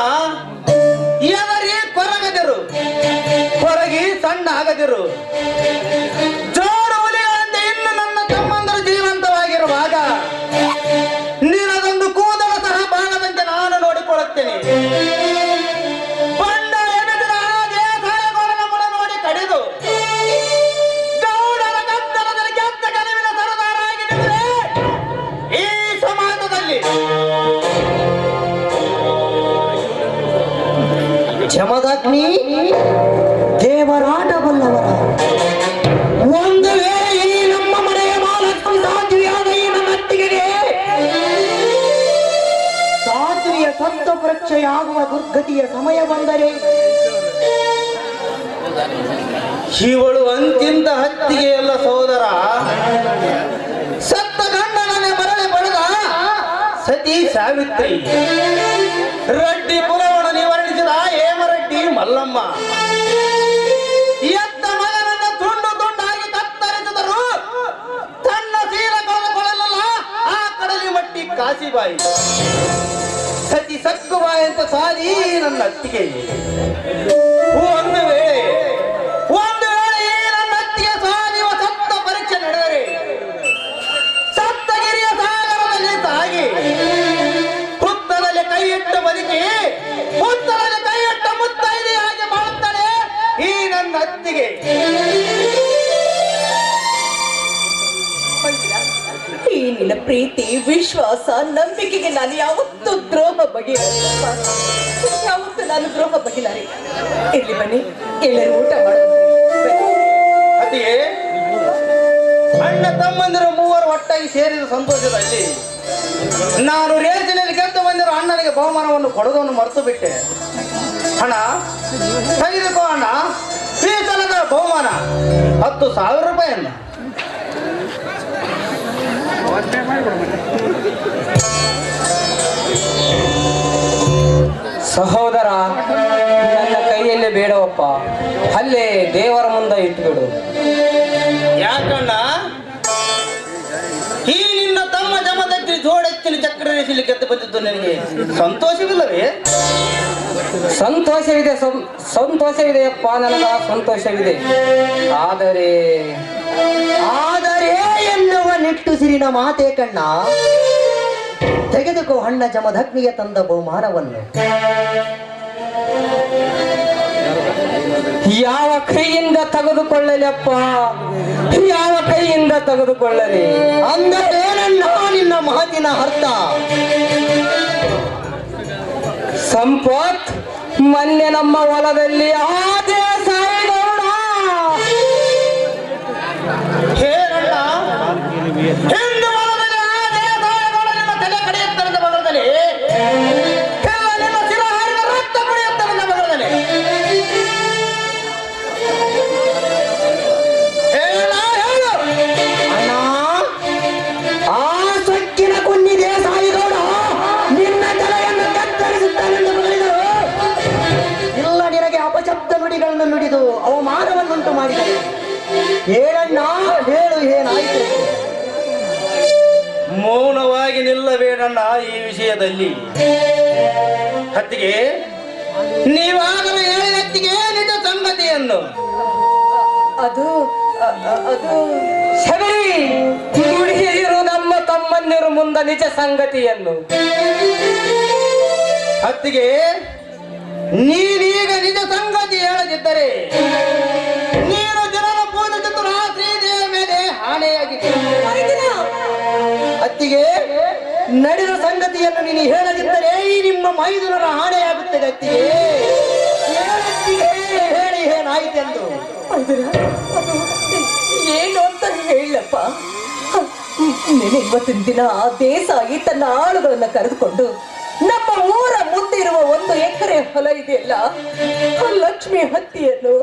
S9: ಎದರಿ ಕೊರಗದಿರು, ಕೊರಗಿ ಸಣ್ಣ ಆಗದಿರು. ಜೋಡು ಹುಲಿಗಳಂತೆ ಇನ್ನು ನನ್ನ ತಮ್ಮಂದರು ಜೀವಂತವಾಗಿರುವಾಗ ನಿನದೊಂದು ಕೂದಲ ಸಹ ಬಾಳದಂತೆ ನಾನು ನೋಡಿಕೊಳ್ಳುತ್ತೇನೆ. ಬಂಡ ಎನಿಸಿದ ಆ ದೇಸಾಯಿಗಳ ಮುಳ ನೋಡಿ ಕಡಿದು ಗೌಡರ ಗದ್ದಲದಲ್ಲಿ ಗೆದ್ದ ಗೆಲುವಿನ ಸರದಾರಾಗಿ ನಿಂತರೆ ಈ ಸಮಾಜದಲ್ಲಿ
S8: ಜಮದಗ್ನಿ ದೇವರಾಟಬಲ್ಲವರ. ಒಂದು ವೇಳೆ ಈ ನಮ್ಮ ಮನೆಯ ಮಹಾಲಕ್ಷ್ಮಿ ಸಾಧ್ವಿಯಾದ ಈ ನನ್ನ ಅತ್ತಿಗೆಗೆ ಸಾಧ್ವಿಯ ಸತ್ತ ಪರೀಕ್ಷೆಯಾಗುವ ದುರ್ಗತಿಯ ಸಮಯ ಬಂದರೆ
S9: ಇವಳು ಅಂತಿಂತ ಹತ್ತಿಗೆಯಲ್ಲ ಸಹೋದರ, ಸತ್ತ ಗಂಡನನ್ನೇ ಮರಳಿ ಪಡೆದ ಸತಿ ಸಾವಿತ್ರಿ, ರೆಡ್ಡಿ ಕುಲವನ್ನು ನಿವಾರಿಸಿದ ಹೇಮರೆಡ್ಡಿ ಮಲ್ಲಮ್ಮ, ಎತ್ತ ಮಗನನ್ನ ತುಂಡು ತುಂಡಾಗಿ ಕತ್ತರಿಸಿದರು ತನ್ನ ಸೀಲ ಕಳೆದುಕೊಳ್ಳಲ್ಲ ಆ ಕಡಲಿ ಮಟ್ಟಿ ಕಾಸಿಬಾಯಿ, ಸತಿ ಸಕ್ಕುಬಾಯಿ ಅಂತ ಸಾರಿ ನನ್ನ ಅತ್ತಿಗೆ. ಒಂದು ವೇಳೆ ಈ ನನ್ನ ಅತ್ತಿಗೆ ಸಾರಿವ ಸತ್ತ ಪರೀಕ್ಷೆ ನಡೆದರೆ ಸಪ್ತಗಿರಿಯ ಸಾಗರದಲ್ಲಿ ತಾಗಿ ಹುತ್ತದಲ್ಲಿ ಕೈಯಿಟ್ಟು ಬದುಕಿ ಹುತ್ತದಲ್ಲಿ ಕೈಯಿಟ್ಟ ಮುತ್ತೈದೆಯಾಗಿ ಮಾಡುತ್ತಾಳೆ ಈ ನನ್ನ ಅತ್ತಿಗೆ.
S7: ಈ ನಿನ್ನ ಪ್ರೀತಿ, ವಿಶ್ವಾಸ, ನಂಬಿಕೆಗೆ ನಾನು ಯಾವತ್ತೂ ದ್ರೋಹ ಬಗೆಯಲ್ಲ. ಯಾವತ್ತೂ ನಾನು ದ್ರೋಹ ಬಗೆಲಾರೆ. ಇಲ್ಲಿ ಬನ್ನಿ, ಎಲ್ಲರೂ ಊಟ ಮಾಡೋದು.
S9: ಅತ್ತಿಗೆ, ಅಣ್ಣ ತಮ್ಮಂದಿರು ಮೂವರು ಒಟ್ಟಾಗಿ ಸೇರಿದ ಸಂತೋಷದಲ್ಲಿ ನಾನು ರೇಸಿನಲ್ಲಿ ಗೆದ್ದು ಬಂದಿರೋ ಅಣ್ಣನಿಗೆ ಬಹುಮಾನವನ್ನು ಕೊಡೋದನ್ನು ಮರೆತು ಬಿಟ್ಟೆ. ಹಣ ತೆಗೆದುಕೋ ಅಣ್ಣ, ಈ ಸಲದ ಬಹುಮಾನ 10,000 ರೂಪಾಯಿಯನ್ನು.
S6: ಸಹೋದರ, ನನ್ನ ಕೈಯಲ್ಲಿ ಬೇಡವಪ್ಪ, ಅಲ್ಲೇ ದೇವರ ಮುಂದೆ ಇಟ್ಬಿಡು.
S9: ಯಾಕಣ್ಣ ಈ ನಿನ್ನ ತಮ್ಮ ಜಮದಗ್ನಿ ಜೋಡೆತ್ತಿನ ಚಕ್ರ ರೇಸಲ್ಲಿ ಗೆದ್ದು ಬಂದಿದ್ದು ನನಗೆ ಸಂತೋಷವಿಲ್ಲವೇ?
S6: ಸಂತೋಷವಿದೆಯಪ್ಪ, ನನಗ ಸಂತೋಷವಿದೆ. ಆದರೆ
S8: ಎನ್ನುವ ನಿಟ್ಟುಸಿರಿನ ಮಾತೇ ಕಣ್ಣ. ತೆಗೆದುಕೋ ಹಣ್ಣ ಜಮದಗ್ನಿಗೆ ತಂದ ಬಹುಮಾನವನ್ನು.
S6: ಯಾವ ಕೈಯಿಂದ ತೆಗೆದುಕೊಳ್ಳಲಪ್ಪ, ಯಾವ ಕೈಯಿಂದ ತೆಗೆದುಕೊಳ್ಳಲಿ?
S8: ಅಂದರೇನಣ್ಣ ನಿನ್ನ ಮಾತಿನ ಅರ್ಥ?
S6: ಸಂಪತ್, ಮೊನ್ನೆ ನಮ್ಮ ಹೊಲದಲ್ಲಿ ಆದೇ ಸಾಯಿಗೌಡ
S9: ಹೇರಣ್ಣ, ಹಿಂದು ಹೊಲದಲ್ಲಿ ಆದೇ ಸಾಯಿಗೌಡ ನಿನ್ನ ತಲೆ ಕಡಿಯುತ್ತರದ ಬಗಲದಲ್ಲಿ ಕೆಲ ನಿನ್ನ ಶಿರ ಹಾರಿದ ರಕ್ತ ಕುಡಿಯುತ್ತರದ ಬಗಲದಲ್ಲಿ ಹೇಳು
S8: ಅಣ್ಣ, ಆ ಸೊಕ್ಕಿನ ಕುನ್ನಿದೆ ಸಾಯಿಗೌಡ ನಿನ್ನ ತಲೆಯನ್ನು ಕತ್ತರಿಸುತ್ತಾನೆಂದು ಹೇಳಿದರು. ಇಲ್ಲ, ನಿನಗೆ ಅಪಶಬ್ದ ನುಡಿಗಳನ್ನು ನುಡಿದು ಅವಮಾನವನ್ನುಂಟು ಮಾಡಿದರು. ಹೇಳಣ್ಣ, ಹೇಳು, ಏನಾಯಿತು?
S9: ಮೌನವಾಗಿ ನಿಲ್ಲಬೇಡಣ್ಣ ಈ ವಿಷಯದಲ್ಲಿ. ಹತ್ತಿಗೆ, ನೀವಾಗಲೂ ಹೇಳಿದ ಹತ್ತಿಗೆ ನಿಜ ಸಂಗತಿಯನ್ನು.
S7: ಅದು
S6: ಶಬರಿ, ನುಡಿಯಿರು ನಮ್ಮ ತಮ್ಮಂದಿರು ಮುಂದ ನಿಜ ಸಂಗತಿಯನ್ನು.
S9: ಹತ್ತಿಗೆ, ನೀನೀಗ ನಿಜ ಸಂಗತಿ ಹೇಳದಿದ್ದರೆ ನೀನು ಜನರ ಪೂಜಿಸಿದ್ದು ಶ್ರೀದೇವಿಯ ಮೇಲೆ ಹಾನೆಯಾಗಿದೆ.
S8: ಅತ್ತಿಗೆ, ನಡೆದ ಸಂಗತಿ ಸಂಗತಿಯನ್ನು ನೀನು ಹೇಳದಿದ್ದರೆ ಈ ನಿಮ್ಮ ಮೈದುನರ ಹಾಳೆಯಾಗುತ್ತದೆ ಅತ್ತಿಗೆ. ಹೇಳತ್ತಿಗೆ, ಹೇಳಿ ಏನಾಯಿತೆಂದು.
S7: ಏನು ಅಂತ ಹೇಳಪ್ಪ. ನೆನೆ ಇವತ್ತಿನ ದಿನ ದೇಸಾಯಿ ತನ್ನ ಆಳುಗಳನ್ನ ಕರೆದುಕೊಂಡು ನಮ್ಮ ಊರ ಮುಂದೆ ಇರುವ 1 ಎಕರೆ ಹೊಲ ಇದೆಯಲ್ಲ, ಆ ಲಕ್ಷ್ಮಿ ಹತ್ತಿಯನ್ನು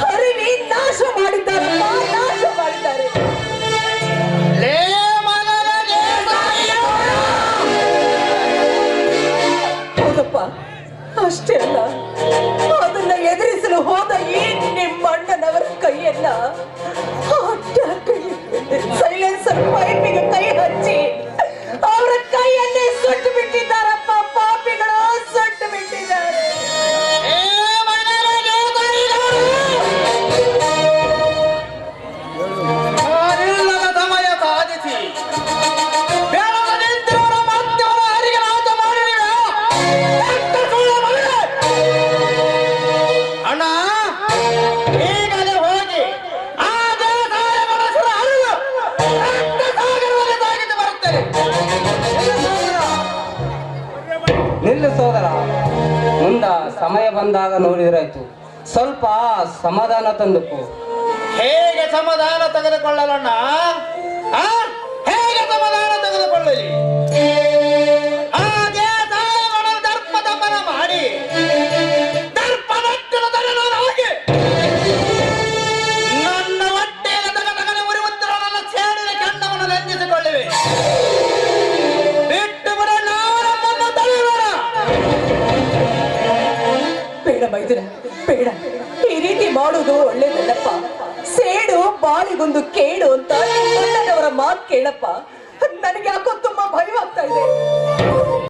S7: ಹರಿವಿ ನಾಶ ಮಾಡಿದ್ದಾರೆ, ನಾಶ ಮಾಡಿದ್ದಾರೆ.
S9: ಲೇ ಮಗನ ದೇಸಾಯಿ!
S7: ಹೌದಪ್ಪ, ಅಷ್ಟೇ ಅಲ್ಲ, ಅದನ್ನ ಎದುರಿಸಲು ಹೋದ ಈ ನಿಮ್ಮ ಅಣ್ಣನವರ ಕೈಯನ್ನ ಸೈಲೆನ್ಸರ್ ಪೈಪಿಗೆ ಕೈ ಹಚ್ಚಿ ಅವರ ಕೈಯನ್ನೇ ಸುಟ್ಟು ಬಿಟ್ಟಿದ್ದಾರಪ್ಪ. ಪಾಪಿಗಳು ಸುಟ್ಟು ಬಿಟ್ಟಿದ್ದಾರೆ.
S9: ನಾನಿಲ್ಲದ ಸಮಯ ಸಾಧಿಸಿ ಬೆಳೆದ ನಿಂತಿರುವ ಮಧ್ಯವರ ಹರಿಗೆ ನಾಶ ಮಾಡಿರುವೆ. ಅಣ್ಣ, ಈಗಲೇ ಹೋಗಿ ಆ ದೇಸಾಯ ಮನಸ್ಸರ ಹರಿದು ರಕ್ತ ಸಾಗರದಲ್ಲಿ ಸಾಗಿದ್ದು ಬರುತ್ತೇನೆ.
S6: ನಿಲ್ಲು ಸೋದರ, ಮುಂದ ಸಮಯ ಬಂದಾಗ ನೋಡಿದ್ರಾಯ್ತು. ಸ್ವಲ್ಪ ಸಮಾಧಾನ ತಂದುಕೋ.
S9: ಹೇಗೆ ಸಮಾಧಾನ ತೆಗೆದುಕೊಳ್ಳಲಣ್ಣ? ಹೇಗೆ ಸಮಾಧಾನ ತೆಗೆದುಕೊಳ್ಳಲಿ? ಆ ದೇಸಾಯಗಳನ್ನು ದರ್ಪ ದಮನ ಮಾಡಿ ದರ್ಪದಟ್ಟನ ತರನಾಗಿ ನನ್ನ ಹೊಟ್ಟೆಯಲ್ಲಿ ತಗತಗನೆ ಉರಿಯುತ್ತಿರುವ ನನ್ನ ಸೇಡಿನ ಕೆಂಡವನ್ನು ನೆಂದಿಸಿಕೊಳ್ಳಿವೆ. ಬಿಟ್ಟು ಬಿಡ, ನಾವು ನಮ್ಮನ್ನು ತಡೆಯೋಣ.
S7: ಬೇಡ ಮೈದುನ, ಬೇಡ. ಈ ರೀತಿ ಮಾಡುವುದು ಒಳ್ಳೇದಲ್ಲಪ್ಪ. ಸೇಡು ಬಾಳಿಗೊಂದು ಕೇಡು ಅಂತ ಅಣ್ಣನವರ ಮಾತು ಕೇಳಪ್ಪ. ನನಗೆ ಯಾಕೋ ತುಂಬಾ ಭಯವಾಗ್ತಾ ಇದೆ.